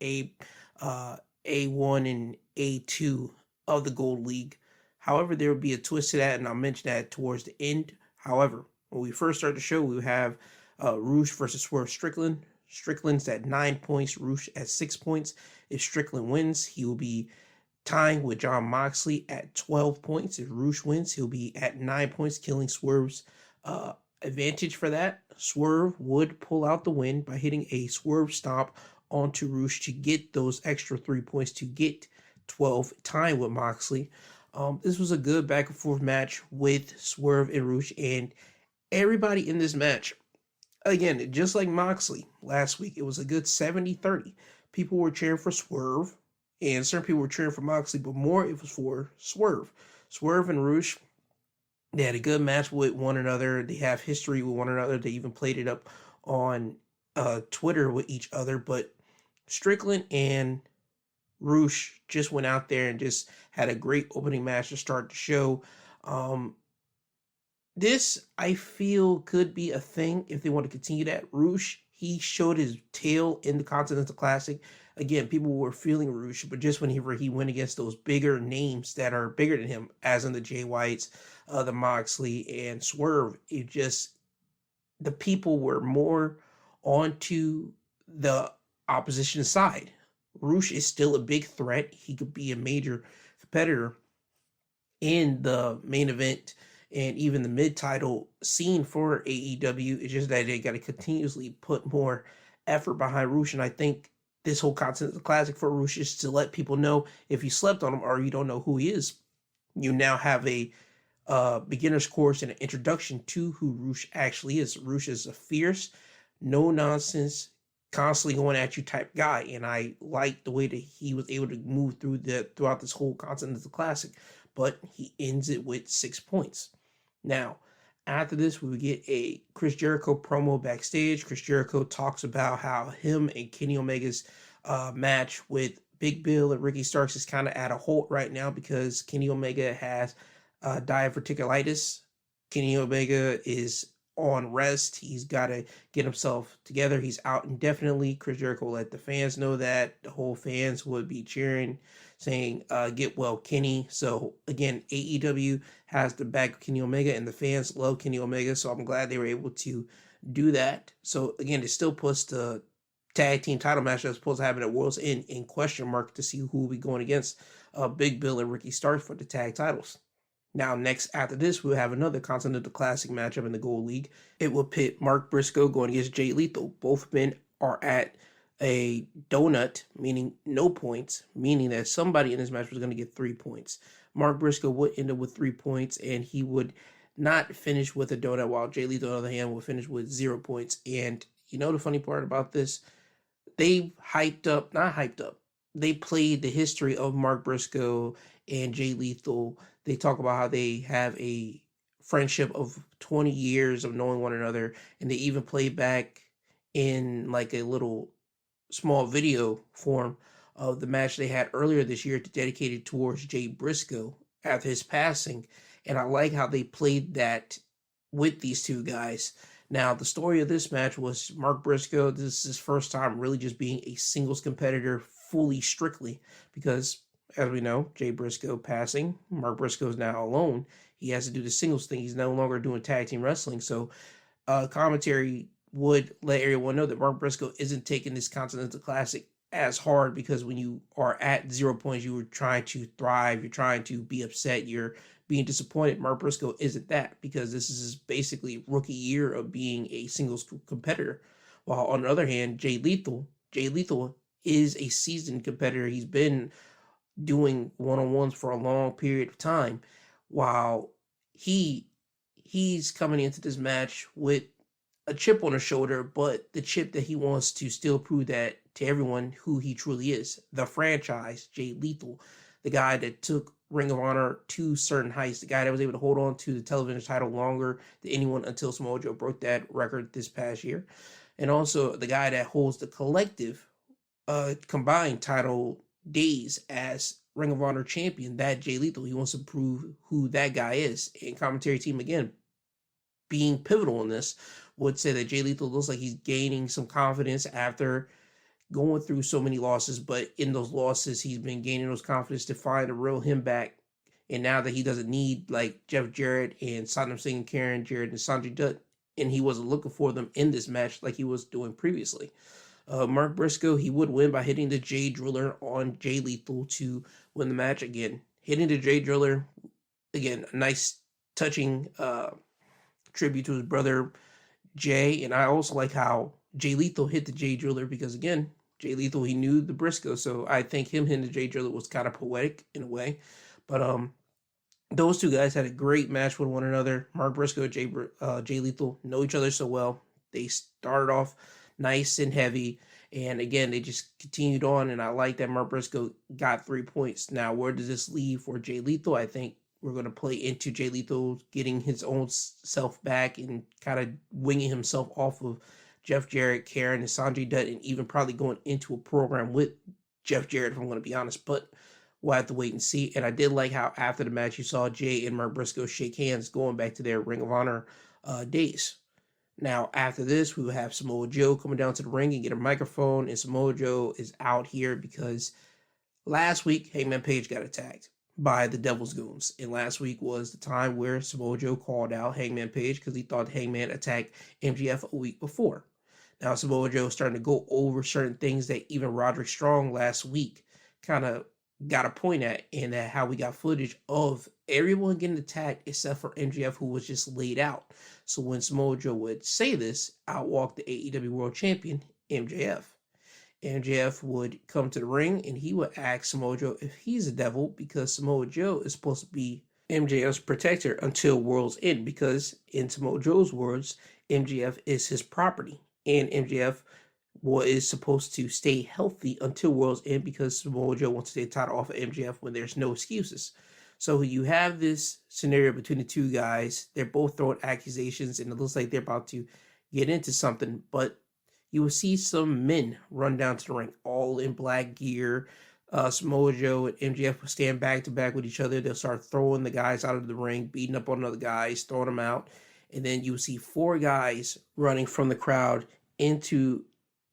A1 and A2 of the Gold League. However, there will be a twist to that, and I'll mention that towards the end. However, when we first start the show, we have Roosh versus Swerve Strickland. Strickland's at 9 points, Roosh at 6 points. If Strickland wins, he will be tying with Jon Moxley at 12 points. If Roosh wins, he'll be at 9 points, killing Swerve's advantage for that. Swerve would pull out the win by hitting a swerve stomp onto Roosh to get those extra 3 points to get 12 tying with Moxley. This was a good back and forth match with Swerve and Roosh, and everybody in this match, again, just like Moxley last week, it was a good 70-30. People were cheering for Swerve, and certain people were cheering for Moxley, but more it was for Swerve. Swerve and Roosh, they had a good match with one another. They have history with one another. They even played it up on Twitter with each other. But Strickland and Roosh just went out there and just had a great opening match to start the show. This, I feel, could be a thing if they want to continue that. Roosh, he showed his tail in the Continental Classic. Again, people were feeling Roosh, but just whenever he went against those bigger names that are bigger than him, as in the Jay Whites, the Moxley, and Swerve, it just, the people were more onto the opposition side. Roosh is still a big threat. He could be a major competitor in the main event and even the mid-title scene for AEW. It's just that they got to continuously put more effort behind Roosh, and I think this whole Continental Classic for Roosh is to let people know, if you slept on him or you don't know who he is, you now have a beginner's course and an introduction to who Roosh actually is. Roosh is a fierce, no-nonsense, constantly going at you type guy, and I like the way that he was able to move throughout this whole Continental Classic, but he ends it with 6 points. Now, after this, we would get a Chris Jericho promo backstage. Chris Jericho talks about how him and Kenny Omega's match with Big Bill and Ricky Starks is kind of at a halt right now because Kenny Omega has diverticulitis. Kenny Omega is on rest. He's got to get himself together. He's out indefinitely. Chris Jericho let the fans know that. The whole fans would be cheering, saying, get well, Kenny. So, again, AEW has the back of Kenny Omega, and the fans love Kenny Omega, so I'm glad they were able to do that. So, again, it still puts the tag team title match that's supposed to happen at World's End in question mark to see who will be going against Big Bill and Ricky Starks for the tag titles. Now, next after this, we'll have another Continental Classic matchup in the Gold League. It will pit Mark Briscoe going against Jay Lethal. Both men are at a donut, meaning no points, meaning that somebody in this match was going to get 3 points. Mark Briscoe would end up with 3 points, and he would not finish with a donut, while Jay Lethal, on the other hand, would finish with 0 points. And you know the funny part about this? They they played the history of Mark Briscoe and Jay Lethal. They talk about how they have a friendship of 20 years of knowing one another, and they even play back in like a little small video form of the match they had earlier this year dedicated towards Jay Briscoe after his passing. And I like how they played that with these two guys. Now, the story of this match was Mark Briscoe, this is his first time really just being a singles competitor fully strictly, because as we know, Jay Briscoe passing, Mark Briscoe is now alone. He has to do the singles thing. He's no longer doing tag team wrestling. So commentary would let everyone know that Mark Briscoe isn't taking this Continental Classic as hard, because when you are at 0 points, you were trying to thrive, you're trying to be upset, you're being disappointed. Mark Briscoe isn't that, because this is basically rookie year of being a singles competitor. While on the other hand, Jay Lethal is a seasoned competitor. He's been doing one-on-ones for a long period of time, while he's coming into this match with a chip on his shoulder, but the chip that he wants to still prove that to everyone who he truly is. The franchise, Jay Lethal, the guy that took Ring of Honor to certain heights, the guy that was able to hold on to the television title longer than anyone until Samoa Joe broke that record this past year. And also the guy that holds the collective combined title days as Ring of Honor champion, that Jay Lethal. He wants to prove who that guy is. And commentary team, again, being pivotal in this, would say that Jay Lethal looks like he's gaining some confidence after going through so many losses, but in those losses, he's been gaining those confidence to find the real him back. And now that he doesn't need like Jeff Jarrett and Saddam Singh, Karen Jarrett, and Sanjay Dutt, and he wasn't looking for them in this match like he was doing previously. Mark Briscoe, he would win by hitting the Jay Driller on Jay Lethal to win the match. Again, hitting the Jay Driller, again, a nice touching tribute to his brother Jay, and I also like how Jay Lethal hit the Jay Driller because, again, Jay Lethal, he knew the Briscoe, so I think him hitting the Jay Driller was kind of poetic in a way. But those two guys had a great match with one another. Mark Briscoe and Jay Lethal know each other so well. They started off nice and heavy, and again, they just continued on, and I like that Mark Briscoe got 3 points. Now, where does this leave for Jay Lethal? I think we're going to play into Jay Lethal getting his own self back and kind of winging himself off of Jeff Jarrett, Karen, and Sanjay Dutt, and even probably going into a program with Jeff Jarrett, if I'm going to be honest. But we'll have to wait and see. And I did like how after the match you saw Jay and Mark Briscoe shake hands going back to their Ring of Honor days. Now, after this, we will have Samoa Joe coming down to the ring and get a microphone. And Samoa Joe is out here because last week, Hangman Page got attacked by the Devil's Goons. And last week was the time where Samoa Joe called out Hangman Page because he thought Hangman attacked MJF a week before. Now, Samoa Joe is starting to go over certain things that even Roderick Strong last week kind of got a point at, and that how we got footage of everyone getting attacked except for MJF, who was just laid out. So when Samoa Joe would say this, out walked the AEW World Champion, MJF. MJF would come to the ring and he would ask Samoa Joe if he's a devil, because Samoa Joe is supposed to be MJF's protector until World's End, because in Samoa Joe's words, MJF is his property, and MJF is supposed to stay healthy until World's End because Samoa Joe wants to take the title off of MJF when there's no excuses. So you have this scenario between the two guys. They're both throwing accusations, and it looks like they're about to get into something, but you will see some men run down to the ring, all in black gear. Samoa Joe and MJF will stand back to back with each other. They'll start throwing the guys out of the ring, beating up on other guys, throwing them out. And then you will see 4 guys running from the crowd into,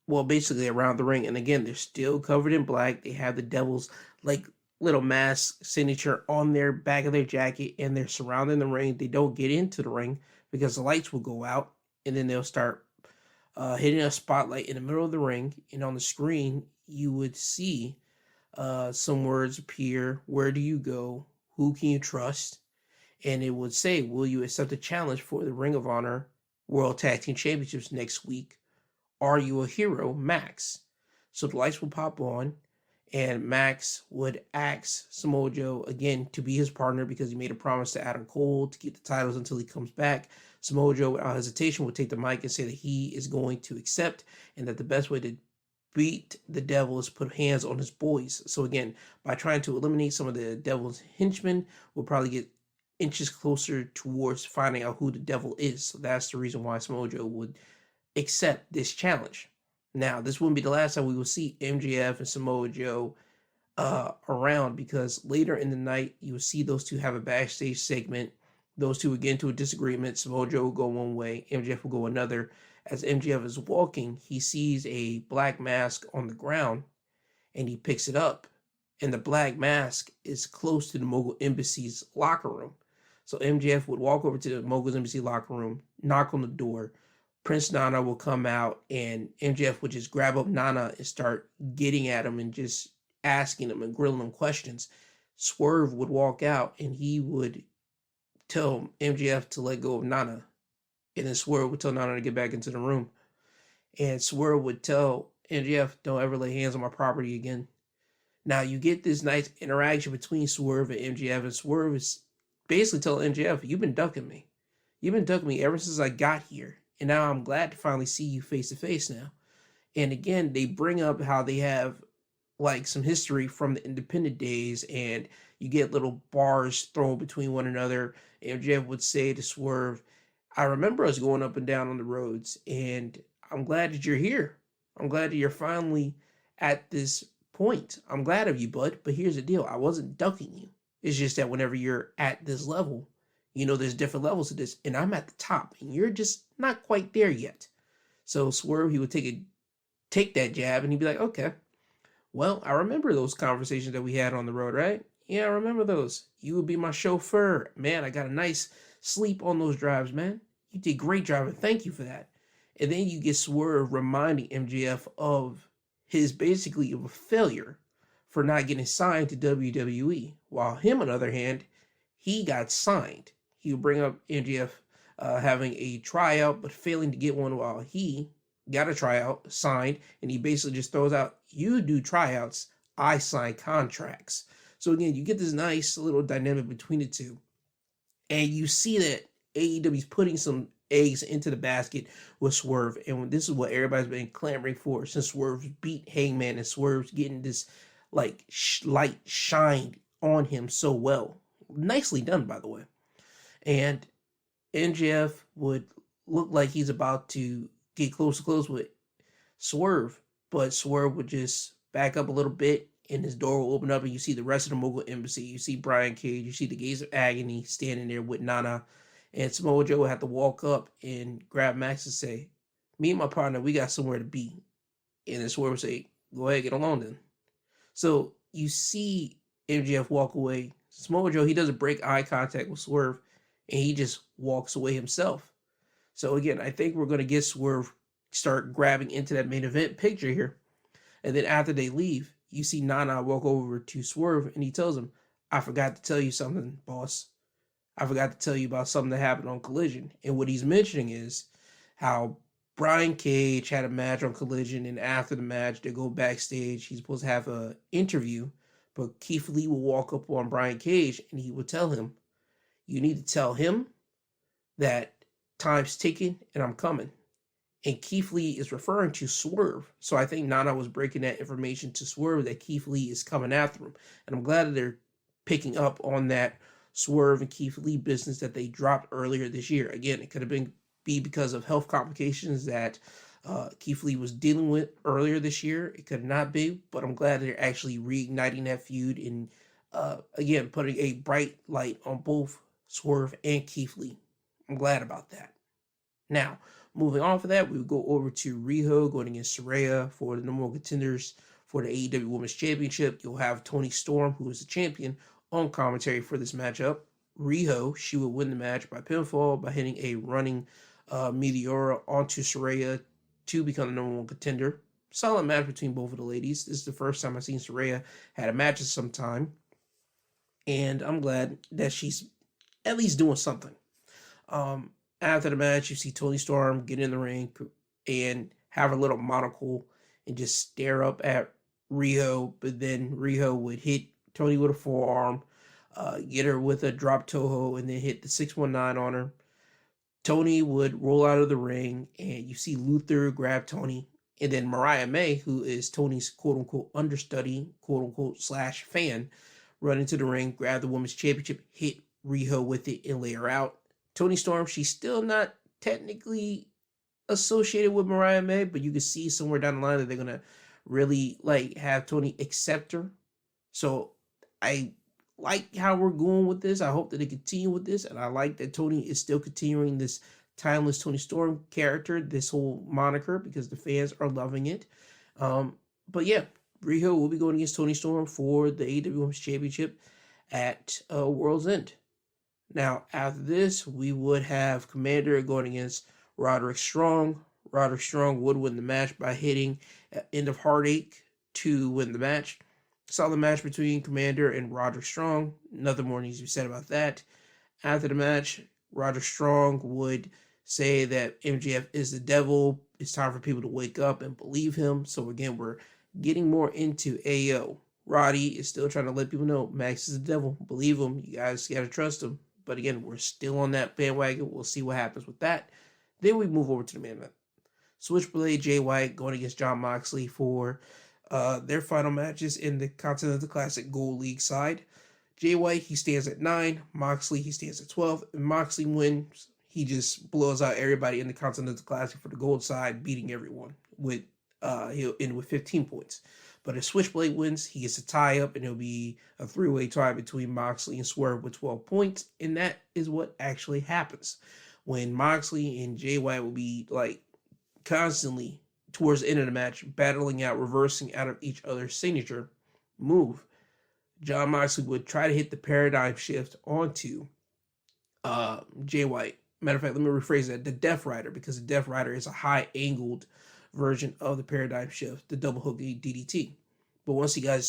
well, basically around the ring. And again, they're still covered in black. They have the Devil's like little mask signature on their back of their jacket, and they're surrounding the ring. They don't get into the ring because the lights will go out, and then they'll start hitting a spotlight in the middle of the ring, and on the screen you would see some words appear. Where do you go? Who can you trust? And it would say, will you accept a challenge for the Ring of Honor World Tag Team Championships next week? Are you a hero, Max? So the lights will pop on, and Max would ask Samoa Joe again to be his partner because he made a promise to Adam Cole to keep the titles until he comes back. Samoa Joe, without hesitation, would take the mic and say that he is going to accept, and that the best way to beat the Devil is put hands on his boys. So again, by trying to eliminate some of the Devil's henchmen, we'll probably get inches closer towards finding out who the Devil is. So that's the reason why Samoa Joe would accept this challenge. Now, this wouldn't be the last time we will see MJF and Samoa Joe around, because later in the night, you will see those two have a backstage segment. Those two would get into a disagreement. Samoa Joe will go one way, MJF will go another. As MJF is walking, he sees a black mask on the ground, and he picks it up. And the black mask is close to the Mogul Embassy's locker room. So MJF would walk over to the Mogul Embassy locker room, knock on the door. Prince Nana will come out, and MJF would just grab up Nana and start getting at him and just asking him and grilling him questions. Swerve would walk out, and he would tell MJF to let go of Nana. And then Swerve would tell Nana to get back into the room. And Swerve would tell MJF, don't ever lay hands on my property again. Now you get this nice interaction between Swerve and MJF, and Swerve is basically telling MJF, you've been ducking me. You've been ducking me ever since I got here. And now I'm glad to finally see you face to face now. And again, they bring up how they have like some history from the independent days, and you get little bars thrown between one another. MJF would say to Swerve, I remember us going up and down on the roads, and I'm glad that you're here. I'm glad that you're finally at this point. I'm glad of you, bud. But here's the deal. I wasn't ducking you. It's just that whenever you're at this level, you know, there's different levels to this, and I'm at the top, and you're just not quite there yet. So Swerve, he would take that jab, and he'd be like, okay, well, I remember those conversations that we had on the road, right? Yeah, I remember those. You would be my chauffeur. Man, I got a nice sleep on those drives, man. You did great driving. Thank you for that. And then you get Swerve reminding MJF of his basically of a failure for not getting signed to WWE. While him, on the other hand, he got signed. He would bring up MJF having a tryout but failing to get one while he got a tryout, signed, and he basically just throws out, you do tryouts, I sign contracts. So again, you get this nice little dynamic between the two. And you see that AEW's putting some eggs into the basket with Swerve. And this is what everybody's been clamoring for since Swerve beat Hangman, and Swerve's getting this like light shined on him so well. Nicely done, by the way. And MJF would look like he's about to get close with Swerve, but Swerve would just back up a little bit and his door will open up and you see the rest of the Mogul Embassy. You see Brian Cage, you see the Gates of Agony standing there with Nana, and Samoa Joe would have to walk up and grab Max and say, me and my partner, we got somewhere to be. And then Swerve would say, go ahead, get along then. So you see MJF walk away. Samoa Joe, he doesn't break eye contact with Swerve, and he just walks away himself. So again, I think we're going to get Swerve start grabbing into that main event picture here. And then after they leave, you see Nana walk over to Swerve and he tells him, I forgot to tell you something, boss. I forgot to tell you about something that happened on Collision. And what he's mentioning is how Brian Cage had a match on Collision, and after the match, they go backstage. He's supposed to have an interview, but Keith Lee will walk up on Brian Cage and he will tell him, you need to tell him that time's ticking and I'm coming. And Keith Lee is referring to Swerve. So I think Nana was breaking that information to Swerve that Keith Lee is coming after him. And I'm glad that they're picking up on that Swerve and Keith Lee business that they dropped earlier this year. Again, it could have be because of health complications that Keith Lee was dealing with earlier this year. It could not be, but I'm glad they're actually reigniting that feud and, again, putting a bright light on both Swerve and Keith Lee. I'm glad about that. Now, moving on for that, we will go over to Riho going against Saraya for the number one contenders for the AEW Women's Championship. You'll have Toni Storm, who is the champion, on commentary for this matchup. Riho, she will win the match by pinfall by hitting a running Meteora onto Saraya to become the number one contender. Solid match between both of the ladies. This is the first time I've seen Saraya had a match in some time. And I'm glad that she's at least doing something. After the match, you see Toni Storm get in the ring and have a little monocle and just stare up at Riho, but then Riho would hit Toni with a forearm, get her with a drop Toho, and then hit the 619 on her. Toni would roll out of the ring, and you see Luther grab Toni, and then Mariah May, who is Toni's quote-unquote understudy, quote-unquote / fan, run into the ring, grab the Women's Championship, hit Riho with it, and lay her out. Toni Storm, she's still not technically associated with Mariah May, but you can see somewhere down the line that they're going to really have Toni accept her. So I like how we're going with this. I hope that they continue with this, and I like that Toni is still continuing this timeless Toni Storm character, this whole moniker, because the fans are loving it. But yeah, Riho will be going against Toni Storm for the AEW Women's Championship at World's End. Now, after this, we would have Commander going against Roderick Strong. Roderick Strong would win the match by hitting End of Heartache to win the match. Solid match between Commander and Roderick Strong. Nothing more needs to be said about that. After the match, Roderick Strong would say that MJF is the devil. It's time for people to wake up and believe him. So again, we're getting more into AO. Roddy is still trying to let people know Max is the devil. Believe him. You guys got to trust him. But again, we're still on that bandwagon. We'll see what happens with that. Then we move over to the main event. Switchblade Jay White going against Jon Moxley for their final matches in the Continental Classic Gold League side. Jay White, he stands at 9. Moxley, he stands at 12. And Moxley wins. He just blows out everybody in the Continental Classic for the gold side, beating everyone. He'll end with 15 points. But if Switchblade wins, he gets a tie-up, and it'll be a three-way tie between Moxley and Swerve with 12 points. And that is what actually happens. When Moxley and Jay White will be, constantly, towards the end of the match, battling out, reversing out of each other's signature move, Jon Moxley would try to hit the paradigm shift onto Jay White. Matter of fact, let me rephrase that. The Death Rider, because the Death Rider is a high-angled version of the paradigm shift, the double hook DDT. But once he got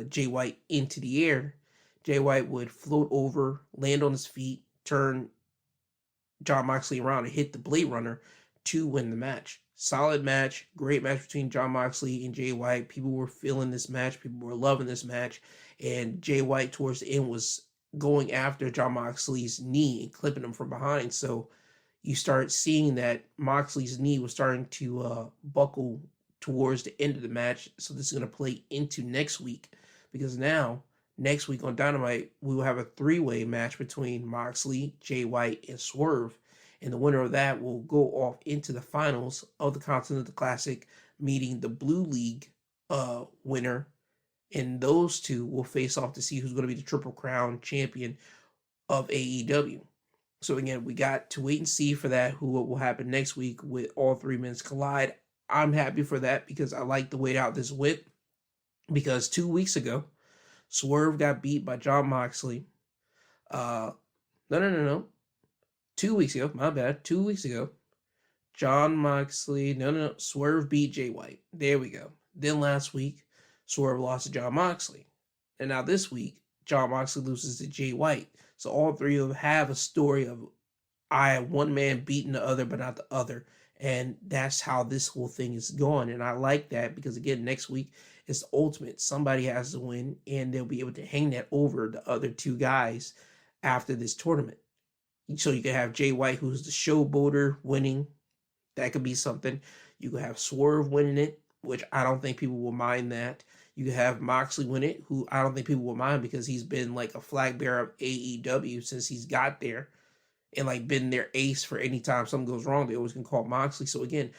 Jay White into the air, Jay White would float over, land on his feet, turn Jon Moxley around and hit the Blade Runner to win the match. Solid match, great match between Jon Moxley and Jay White. People were feeling this match, people were loving this match, and Jay White towards the end was going after Jon Moxley's knee and clipping him from behind. So you start seeing that Moxley's knee was starting to buckle towards the end of the match. So this is going to play into next week, because now next week on Dynamite we will have a three-way match between Moxley, Jay White, and Swerve, and the winner of that will go off into the finals of the Continental Classic, meeting the Blue League winner, and those two will face off to see who's going to be the Triple Crown champion of AEW. So again, we got to wait and see for that, who will happen next week with all three men's collide. I'm happy for that because I like the way out this went, because 2 weeks ago, Swerve got beat by Jon Moxley. No. 2 weeks ago, my bad. 2 weeks ago, Jon Moxley, Swerve beat Jay White. There we go. Then last week, Swerve lost to Jon Moxley. And now this week, Jon Moxley loses to Jay White. So all three of them have a story of one man beating the other, but not the other. And that's how this whole thing is going. And I like that because, again, next week is the ultimate. Somebody has to win, and they'll be able to hang that over the other two guys after this tournament. So you can have Jay White, who's the showboater, winning. That could be something. You could have Swerve winning it, which I don't think people will mind that. You could have Moxley win it, who I don't think people will mind because he's been like a flag bearer of AEW since he's got there, and like been their ace for any time something goes wrong. They always can call Moxley. So again,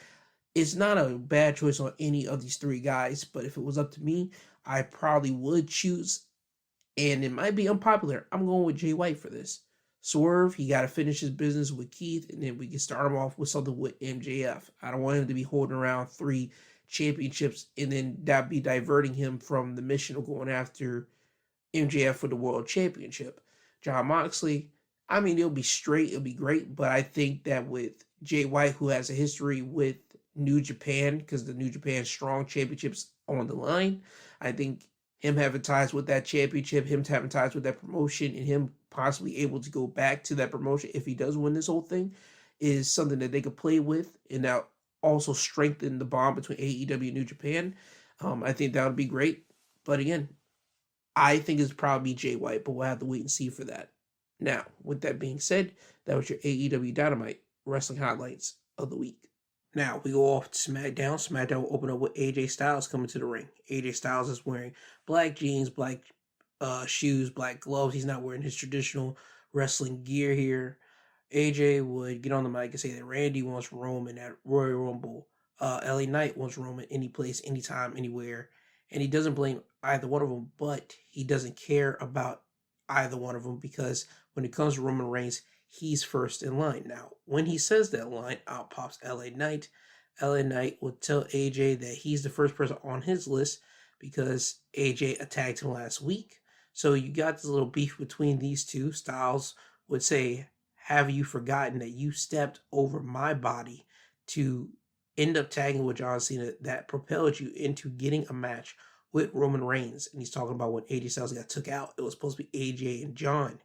it's not a bad choice on any of these three guys, but if it was up to me, I probably would choose, and it might be unpopular, I'm going with Jay White for this. Swerve, he got to finish his business with Keith, and then we can start him off with something with MJF. I don't want him to be holding around 3 championships and then that be diverting him from the mission of going after MJF for the world championship. Jon Moxley, I mean, it'll be straight, it'll be great, but I think that with Jay White, who has a history with New Japan, because the New Japan Strong Championships on the line, I think him having ties with that championship, him having ties with that promotion, and him possibly able to go back to that promotion if he does win this whole thing is something that they could play with, and that also strengthen the bond between AEW and New Japan. I think that would be great. But again, I think it's probably Jay White, but we'll have to wait and see for that. Now, with that being said, that was your AEW Dynamite wrestling highlights of the week. Now, we go off to SmackDown. SmackDown will open up with AJ Styles coming to the ring. AJ Styles is wearing black jeans, black shoes, black gloves. He's not wearing his traditional wrestling gear here. AJ would get on the mic and say that Randy wants Roman at Royal Rumble. LA Knight wants Roman any place, anytime, anywhere. And he doesn't blame either one of them, but he doesn't care about either one of them because when it comes to Roman Reigns, he's first in line. Now, when he says that line, out pops LA Knight. LA Knight will tell AJ that he's the first person on his list because AJ attacked him last week. So you got this little beef between these two. Styles would say, have you forgotten that you stepped over my body to end up tagging with John Cena that propelled you into getting a match with Roman Reigns? And he's talking about when AJ Styles got took out. It was supposed to be AJ and John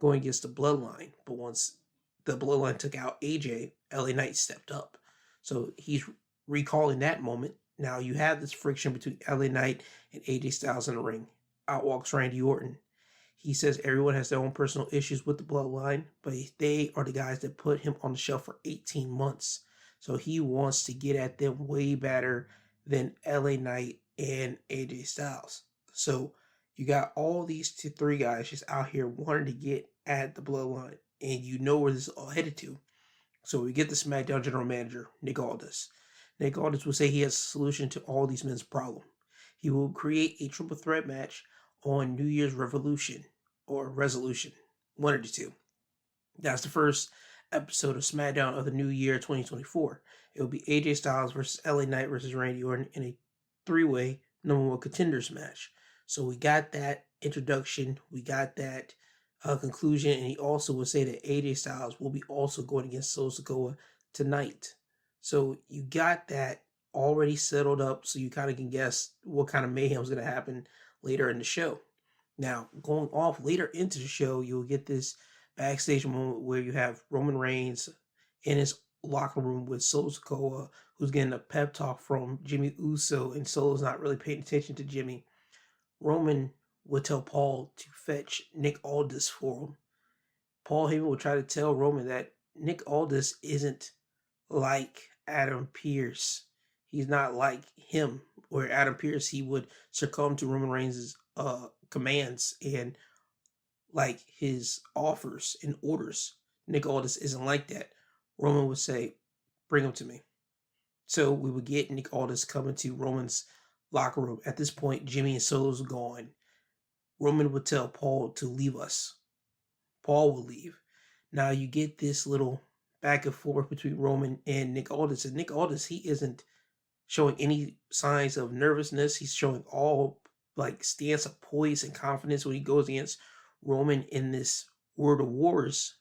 going against the Bloodline. But once the Bloodline took out AJ, LA Knight stepped up. So he's recalling that moment. Now you have this friction between LA Knight and AJ Styles in the ring. Out walks Randy Orton. He says everyone has their own personal issues with the Bloodline, but they are the guys that put him on the shelf for 18 months. So he wants to get at them way better than LA Knight and AJ Styles. So you got all these 3 guys just out here wanting to get at the Bloodline, and you know where this is all headed to. So we get the SmackDown general manager, Nick Aldis. Nick Aldis will say he has a solution to all these men's problem. He will create a triple threat match on New Year's Revolution or Resolution, one of the two. That's the first episode of SmackDown of the new year 2024. It will be AJ Styles versus LA Knight versus Randy Orton in a 3-way number 1 contenders match. So we got that introduction, we got that conclusion, and he also will say that AJ Styles will be also going against Solo Sikoa tonight. So you got that already settled up, so you kind of can guess what kind of mayhem is going to happen later in the show. Now, going off later into the show, you'll get this backstage moment where you have Roman Reigns in his locker room with Solo Sikoa, who's getting a pep talk from Jimmy Uso, and Solo's not really paying attention to Jimmy. Roman would tell Paul to fetch Nick Aldis for him. Paul Heyman would try to tell Roman that Nick Aldis isn't like Adam Pearce. He's not like him, where Adam Pearce, he would succumb to Roman Reigns' commands and like his offers and orders. Nick Aldis isn't like that. Roman would say, bring him to me. So we would get Nick Aldis coming to Roman's locker room. At this point, Jimmy and Solo's gone. Roman would tell Paul to leave us. Paul will leave. Now you get this little back and forth between Roman and Nick Aldis. And Nick Aldis, he isn't showing any signs of nervousness. He's showing all like stance of poise and confidence when he goes against Roman in this War of Words.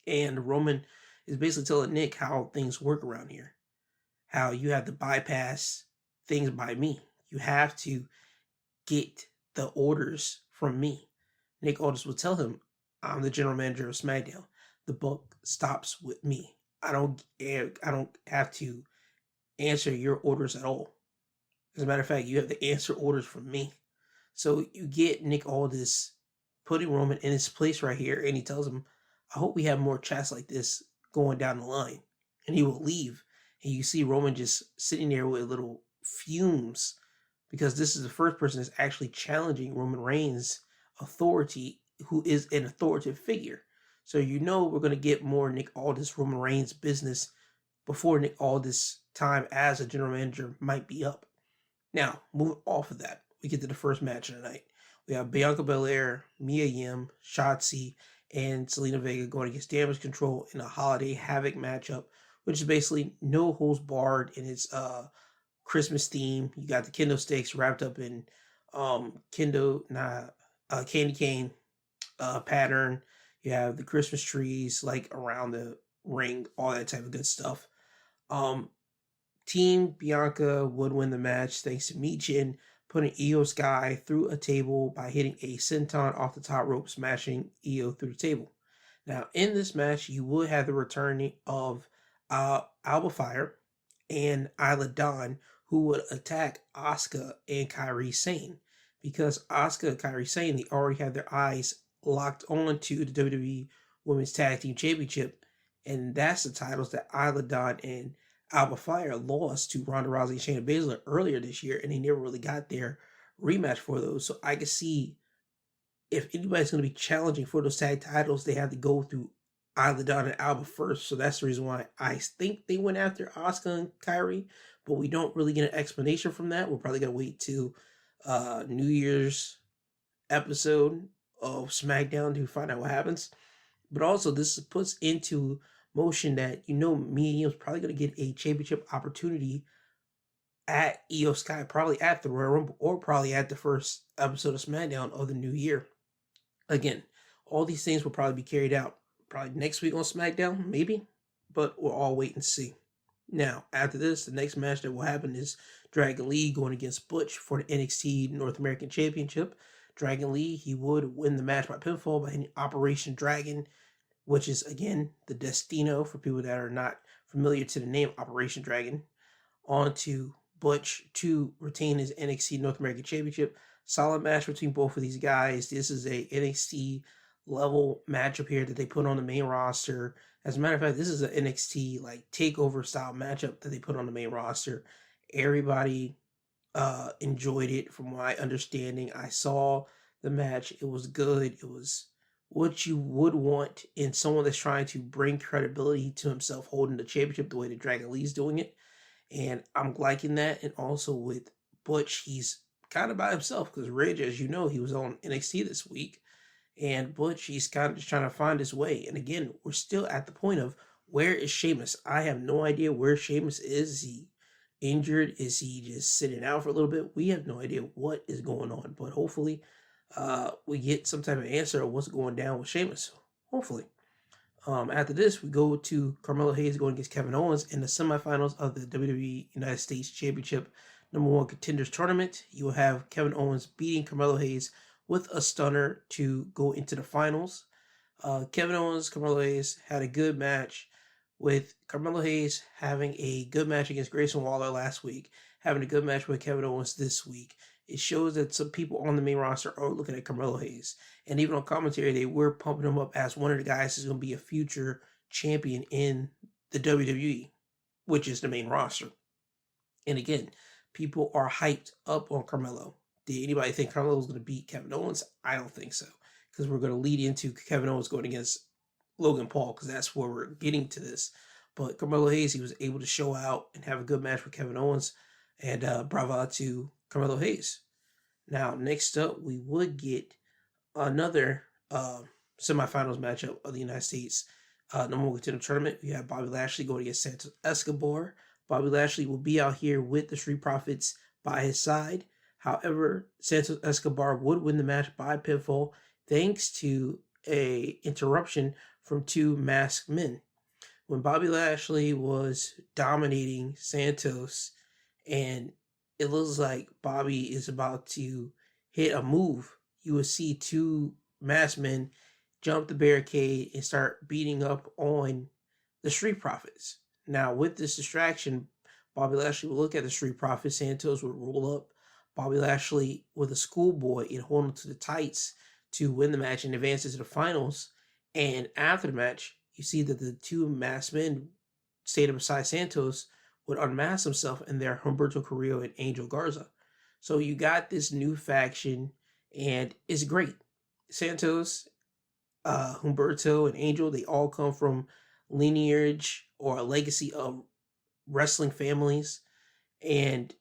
And Roman is basically telling Nick how things work around here. How you have to bypass things by me. You have to get the orders from me. Nick Aldis will tell him, I'm the general manager of SmackDown. The buck stops with me. I don't have to answer your orders at all. As a matter of fact, you have to answer orders from me. So you get Nick Aldis putting Roman in his place right here, and he tells him, I hope we have more chats like this going down the line. And he will leave. And you see Roman just sitting there with little fumes, because this is the first person that's actually challenging Roman Reigns' authority, who is an authoritative figure. So you know we're going to get more Nick Aldis, Roman Reigns business before Nick Aldis' time as a general manager might be up. Now, moving off of that, we get to the first match of the night. We have Bianca Belair, Mia Yim, Shotzi, and Zelina Vega going against Damage Control in a Holiday Havoc matchup, which is basically no holds barred in its Christmas theme. You got the kendo sticks wrapped up in candy cane pattern. You have the Christmas trees like around the ring, all that type of good stuff. Team Bianca would win the match thanks to Michin putting Io Sky through a table by hitting a senton off the top rope, smashing Io through the table. Now, in this match, you would have the returning of Alba Fire and Isla Dawn, who would attack Asuka and Kairi Sane. Because Asuka and Kairi Sane, they already have their eyes locked on to the WWE Women's Tag Team Championship, and that's the titles that Isla Dawn and Alba Fire lost to Ronda Rousey and Shayna Baszler earlier this year, and they never really got their rematch for those. So I can see if anybody's going to be challenging for those tag titles, they have to go through Isla Dawn and Alba first. So that's the reason why I think they went after Asuka and Kairi, but we don't really get an explanation from that. We're probably going to wait till New Year's episode of SmackDown to find out what happens. But also, this puts into motion that Mia Yim's probably going to get a championship opportunity at Io Sky, probably at the Royal Rumble, or probably at the first episode of SmackDown of the new year. Again, all these things will probably be carried out probably next week on SmackDown, maybe, but we'll all wait and see. Now, after this, the next match that will happen is Dragon Lee going against Butch for the NXT North American Championship. Dragon Lee, he would win the match by pinfall by hitting Operation Dragon, which is, again, the Destino, for people that are not familiar to the name Operation Dragon, onto Butch to retain his NXT North American Championship. Solid match between both of these guys. This is a NXT level matchup here that they put on the main roster. As a matter of fact, this is an NXT like takeover style matchup that they put on the main roster. Everybody enjoyed it from my understanding. I saw the match. It was good. It was what you would want in someone that's trying to bring credibility to himself holding the championship the way that Dragon Lee's doing it. And I'm liking that. And also with Butch, he's kind of by himself because Ridge, as you know, he was on NXT this week. And Butch, he's kind of just trying to find his way. And again, we're still at the point of where is Sheamus? I have no idea where Sheamus is. Is he injured? Is he just sitting out for a little bit? We have no idea what is going on. But hopefully we get some type of answer of what's going down with Sheamus. Hopefully. After this, we go to Carmelo Hayes going against Kevin Owens in the semifinals of the WWE United States Championship #1 Contenders Tournament. You will have Kevin Owens beating Carmelo Hayes with a stunner to go into the finals. Kevin Owens, Carmelo Hayes had a good match, with Carmelo Hayes having a good match against Grayson Waller last week, having a good match with Kevin Owens this week. It shows that some people on the main roster are looking at Carmelo Hayes. And even on commentary, they were pumping him up as one of the guys who's going to be a future champion in the WWE, which is the main roster. And again, people are hyped up on Carmelo. Did anybody think Carmelo was going to beat Kevin Owens? I don't think so, because we're going to lead into Kevin Owens going against Logan Paul, because that's where we're getting to this. But Carmelo Hayes, he was able to show out and have a good match with Kevin Owens, and bravo to Carmelo Hayes. Now, next up, we would get another semifinals matchup of the United States number one contender tournament. We have Bobby Lashley going against Santos Escobar. Bobby Lashley will be out here with the Street Profits by his side. However, Santos Escobar would win the match by pinfall thanks to a interruption from two masked men. When Bobby Lashley was dominating Santos, and it looks like Bobby is about to hit a move, you would see two masked men jump the barricade and start beating up on the Street Profits. Now, with this distraction, Bobby Lashley would look at the Street Profits. Santos would roll up Bobby Lashley with a schoolboy and hold him to the tights to win the match and advance into the finals. And after the match, you see that the two masked men stayed beside Santos would unmask himself, and they're Humberto Carrillo and Angel Garza. So you got this new faction, and it's great. Santos, Humberto, and Angel, they all come from lineage or a legacy of wrestling families, and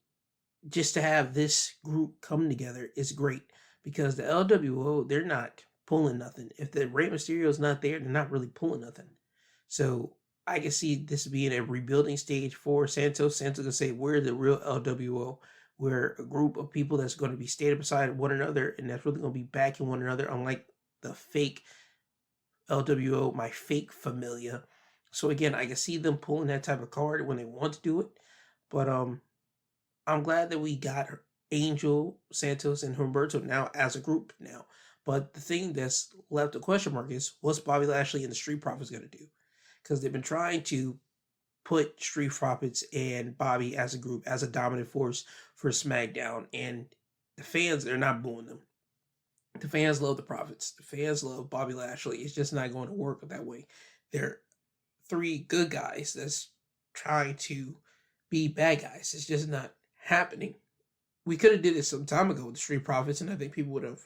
just to have this group come together is great, because the LWO, they're not pulling nothing. If the Rey Mysterio is not there, they're not really pulling nothing. So I can see this being a rebuilding stage for Santos. Santos can say, we're the real LWO. We're a group of people that's going to be staying beside one another, and that's really going to be backing one another, unlike the fake LWO, my fake familia. So again, I can see them pulling that type of card when they want to do it. But I'm glad that we got Angel, Santos, and Humberto now as a group now. But the thing that's left a question mark is, what's Bobby Lashley and the Street Profits going to do? Because they've been trying to put Street Profits and Bobby as a group, as a dominant force for SmackDown. And the fans, they're not booing them. The fans love the Profits. The fans love Bobby Lashley. It's just not going to work that way. They're three good guys that's trying to be bad guys. It's just not happening. We could have did it some time ago with the Street Profits, and I think people would have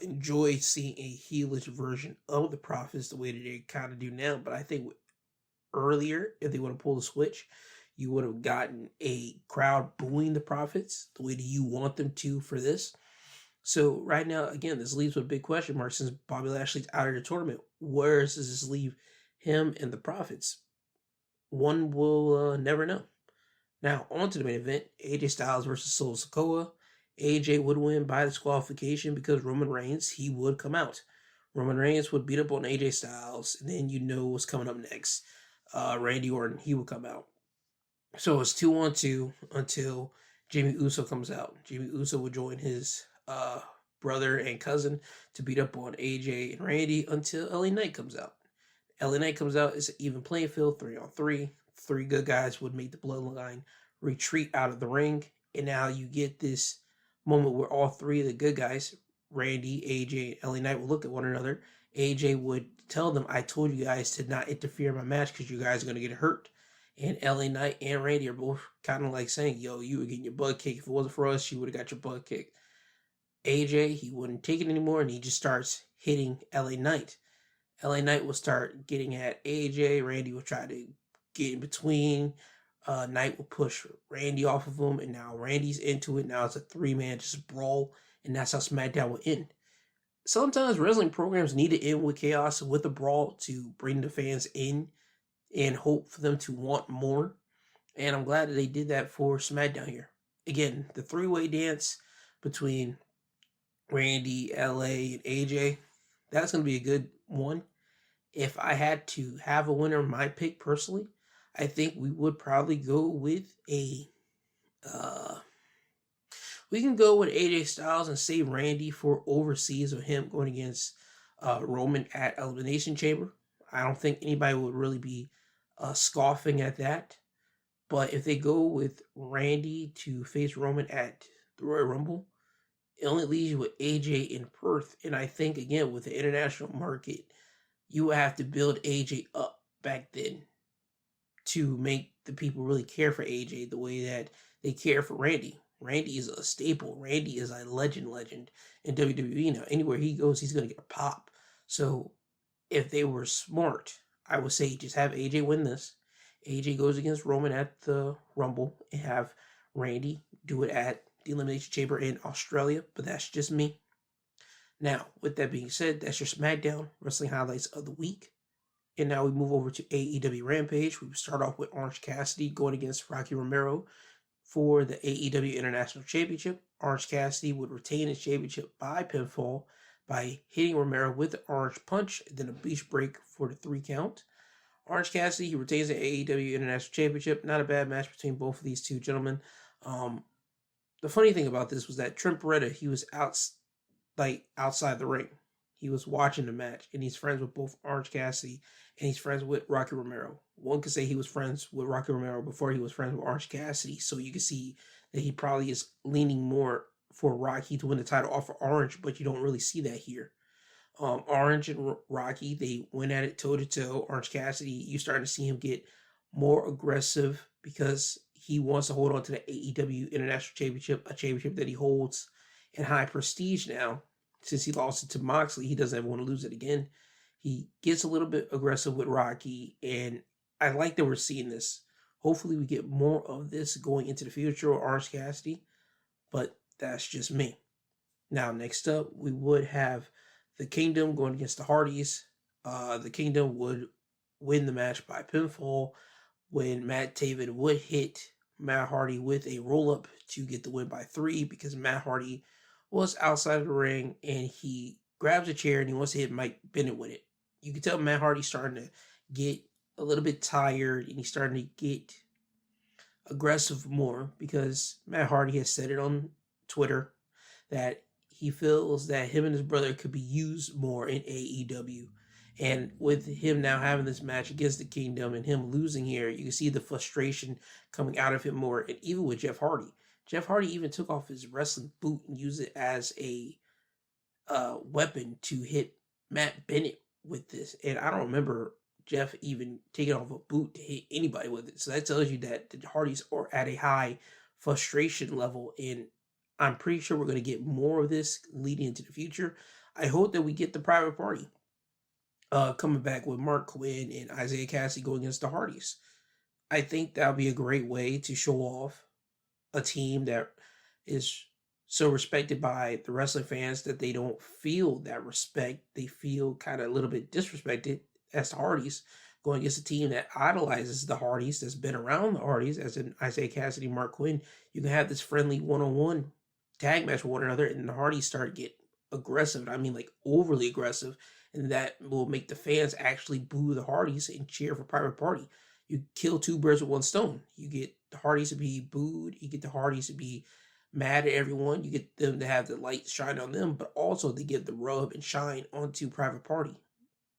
enjoyed seeing a heelish version of the Profits the way that they kind of do now. But I think earlier, if they would have pulled the switch, you would have gotten a crowd booing the Profits the way that you want them to for this. So right now, again, this leaves with a big question mark since Bobby Lashley's out of the tournament. Where does this leave him and the Profits? One will never know. Now, on to the main event, AJ Styles versus Solo Sikoa. AJ would win by disqualification because Roman Reigns, he would come out. Roman Reigns would beat up on AJ Styles, and then you know what's coming up next. Randy Orton, he would come out. So it's 2-on-2 until Jimmy Uso comes out. Jimmy Uso would join his brother and cousin to beat up on AJ and Randy until LA Knight comes out. LA Knight comes out, it's an even playing field, 3-on-3. Three good guys would make the Bloodline retreat out of the ring. And now you get this moment where all three of the good guys, Randy, AJ, and LA Knight, will look at one another. AJ would tell them, I told you guys to not interfere in my match because you guys are going to get hurt. And LA Knight and Randy are both kind of like saying, yo, you were getting your butt kicked. If it wasn't for us, you would have got your butt kicked. AJ, he wouldn't take it anymore, and he just starts hitting LA Knight. LA Knight will start getting at AJ. Randy will try to get in between. Knight will push Randy off of him, and now Randy's into it. Now it's a three-man just brawl, and that's how SmackDown will end. Sometimes wrestling programs need to end with chaos, with a brawl, to bring the fans in and hope for them to want more. And I'm glad that they did that for SmackDown here. Again, the three-way dance between Randy, LA, and AJ, that's going to be a good one. If I had to have a winner, my pick personally, I think we would probably go with we can go with AJ Styles and save Randy for overseas of him going against Roman at Elimination Chamber. I don't think anybody would really be scoffing at that. But if they go with Randy to face Roman at the Royal Rumble, it only leaves you with AJ in Perth. And I think, again, with the international market, you would have to build AJ up back then to make the people really care for AJ the way that they care for Randy. Randy is a staple. Randy is a legend in WWE now. Anywhere he goes, he's going to get a pop. So if they were smart, I would say just have AJ win this. AJ goes against Roman at the Rumble and have Randy do it at the Elimination Chamber in Australia. But that's just me. Now, with that being said, that's your SmackDown Wrestling Highlights of the week. And now we move over to AEW Rampage. We start off with Orange Cassidy going against Rocky Romero for the AEW International Championship. Orange Cassidy would retain his championship by pinfall by hitting Romero with the Orange Punch, and then a beach break for the 3 count. Orange Cassidy, he retains the AEW International Championship. Not a bad match between both of these two gentlemen. The funny thing about this was that Trent Beretta, he was outside the ring. He was watching the match, and he's friends with both Orange Cassidy and he's friends with Rocky Romero. One could say he was friends with Rocky Romero before he was friends with Orange Cassidy, so you can see that he probably is leaning more for Rocky to win the title off of Orange, but you don't really see that here. Orange and Rocky, they went at it toe-to-toe. Orange Cassidy, you're starting to see him get more aggressive because he wants to hold on to the AEW International Championship, a championship that he holds in high prestige now. Since he lost it to Moxley, he doesn't ever want to lose it again. He gets a little bit aggressive with Rocky, and I like that we're seeing this. Hopefully we get more of this going into the future with Orange Cassidy, but that's just me. Now, next up, we would have the Kingdom going against the Hardys. The Kingdom would win the match by pinfall when Matt Taven would hit Matt Hardy with a roll-up to get the win by 3 because Matt Hardy was outside of the ring and he grabs a chair and he wants to hit Mike Bennett with it. You can tell Matt Hardy's starting to get a little bit tired and he's starting to get aggressive more because Matt Hardy has said it on Twitter that he feels that him and his brother could be used more in AEW. And with him now having this match against the Kingdom and him losing here, you can see the frustration coming out of him more. And even with Jeff Hardy. Jeff Hardy even took off his wrestling boot and used it as a weapon to hit Matt Bennett with this. And I don't remember Jeff even taking off a boot to hit anybody with it. So that tells you that the Hardys are at a high frustration level. And I'm pretty sure we're going to get more of this leading into the future. I hope that we get the Private Party coming back with Mark Quinn and Isaiah Cassidy going against the Hardys. I think that'll be a great way to show off a team that is so respected by the wrestling fans that they don't feel that respect. They feel kind of a little bit disrespected as the Hardys going against a team that idolizes the Hardys, that's been around the Hardys, as in Isaiah Cassidy, Mark Quinn. You can have this friendly one-on-one tag match with one another, and the Hardys start to get aggressive. I mean, like overly aggressive, and that will make the fans actually boo the Hardys and cheer for Private Party. You kill 2 birds with 1 stone. You get the Hardys to be booed. You get the Hardys to be mad at everyone. You get them to have the light shine on them, but also they give the rub and shine onto Private Party.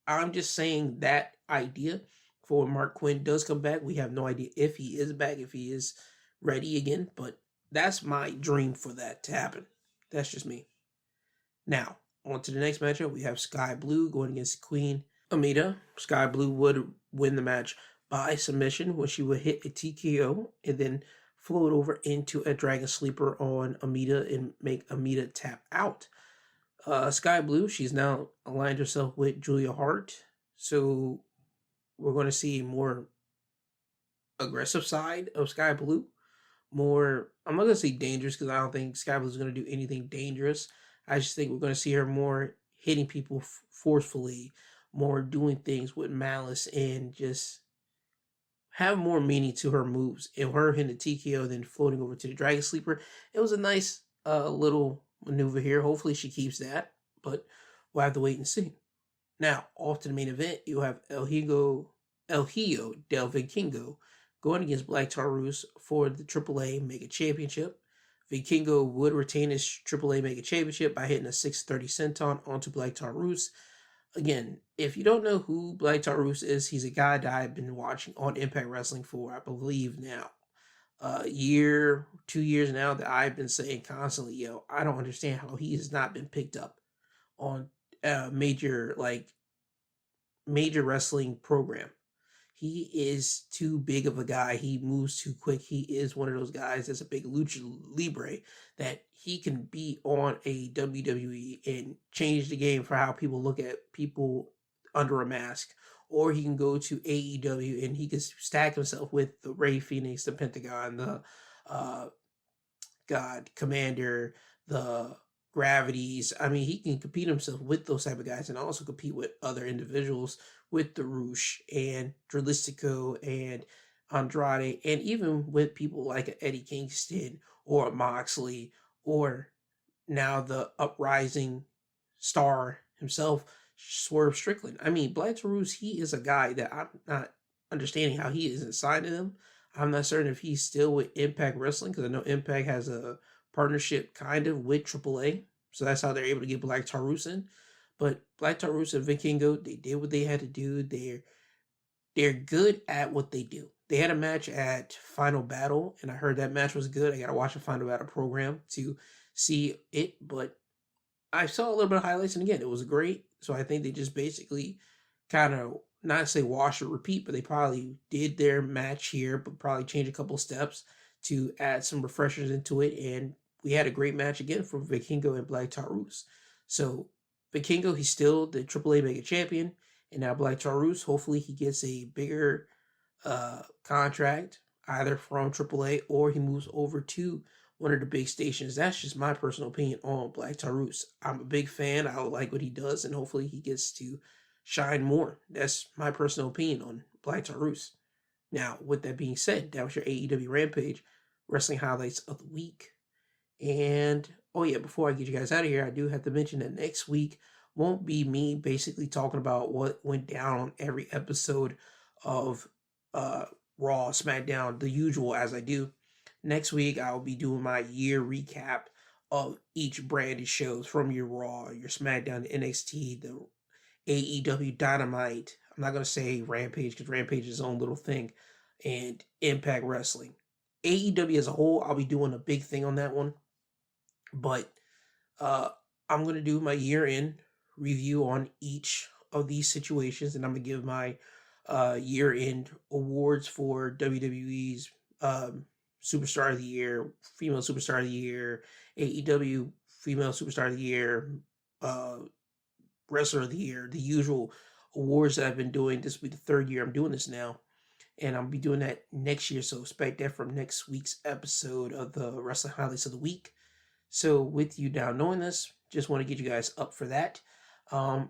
I'm just saying that idea for when Mark Quinn does come back. We have no idea if he is back, if he is ready again, but that's my dream for that to happen. That's just me. Now, on to the next matchup. We have Sky Blue going against Queen Amita. Sky Blue would win the match by submission when she would hit a TKO and then float over into a Dragon Sleeper on Amita and make Amita tap out. Sky Blue, she's now aligned herself with Julia Hart, so we're going to see a more aggressive side of Sky Blue. More, I'm not going to say dangerous because I don't think Sky Blue is going to do anything dangerous. I just think we're going to see her more hitting people forcefully, more doing things with malice, and just have more meaning to her moves. And her hitting the TKO, then floating over to the Dragon Sleeper, it was a nice little maneuver here. Hopefully she keeps that, but we'll have to wait and see. Now, off to the main event, you have El Hijo del Vikingo going against Black Taurus for the AAA Mega Championship. Vikingo would retain his AAA Mega Championship by hitting a 630 senton onto Black Taurus. Again, if you don't know who Black Taurus is, he's a guy that I've been watching on Impact Wrestling for, I believe now, a year, 2 years now, that I've been saying constantly, yo, I don't understand how he has not been picked up on a major wrestling program. He is too big of a guy. He moves too quick. He is one of those guys that's a big lucha libre that he can be on a WWE and change the game for how people look at people under a mask. Or he can go to AEW and he can stack himself with the Rey Fenix, the Pentagon, the Commander, the Gravities. I mean, he can compete himself with those type of guys and also compete with other individuals, with the Roosh and Dralistico and Andrade, and even with people like Eddie Kingston or Moxley, or now the uprising star himself, Swerve Strickland. I mean, Black Taurus, he is a guy that I'm not understanding how he isn't signed to them. I'm not certain if he's still with Impact Wrestling, because I know Impact has a partnership kind of with AAA, so that's how they're able to get Black Taurus in. But Black Taurus and Vikingo, they did what they had to do. They're good at what they do. They had a match at Final Battle, and I heard that match was good. I gotta watch the Final Battle program to see it, but I saw a little bit of highlights, and again, it was great. So I think they just basically kind of, not say wash or repeat, but they probably did their match here, but probably change a couple steps to add some refreshers into it. And we had a great match again for Vikingo and Black Taurus. So Vikingo, he's still the AAA Mega Champion, and now Black Taurus, hopefully he gets a bigger contract either from AAA or he moves over to one of the big stations. That's just my personal opinion on Black Taurus. I'm a big fan. I like what he does, and hopefully he gets to shine more. That's my personal opinion on Black Taurus. Now, with that being said, that was your AEW Rampage wrestling highlights of the week. And, oh yeah, before I get you guys out of here, I do have to mention that next week won't be me basically talking about what went down on every episode of Raw, SmackDown, the usual as I do. Next week, I'll be doing my year recap of each branded shows, from your Raw, your SmackDown, NXT, the AEW Dynamite. I'm not going to say Rampage because Rampage is his own little thing, and Impact Wrestling. AEW as a whole, I'll be doing a big thing on that one. But I'm going to do my year-end review on each of these situations, and I'm going to give my year-end awards for WWE's Superstar of the Year, Female Superstar of the Year, AEW Female Superstar of the Year, Wrestler of the Year, the usual awards that I've been doing. This will be the third year I'm doing this now, and I'll be doing that next year, so expect that from next week's episode of the Wrestling Highlights of the Week. So with you now knowing this, just want to get you guys up for that. I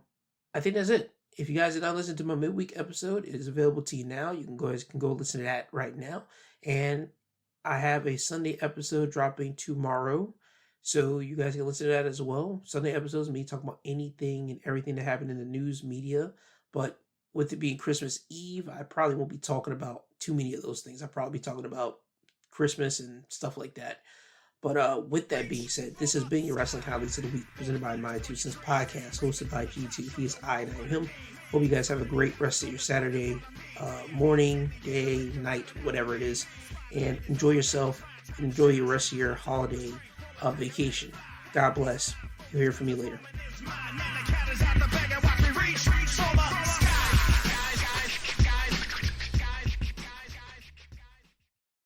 think that's it. If you guys did not listen to my midweek episode, it is available to you now. You can go listen to that right now. And I have a Sunday episode dropping tomorrow, so you guys can listen to that as well. Sunday episodes, me talking about anything and everything that happened in the news media. But with it being Christmas Eve, I probably won't be talking about too many of those things. I'll probably be talking about Christmas and stuff like that. But with that being said, this has been your Wrestling Highlights of the Week, presented by My 2 Cents Podcast, hosted by G2. He is I, and I am him. Hope you guys have a great rest of your Saturday, morning, day, night, whatever it is. And enjoy yourself. Enjoy your rest of your holiday vacation. God bless. You'll hear from me later.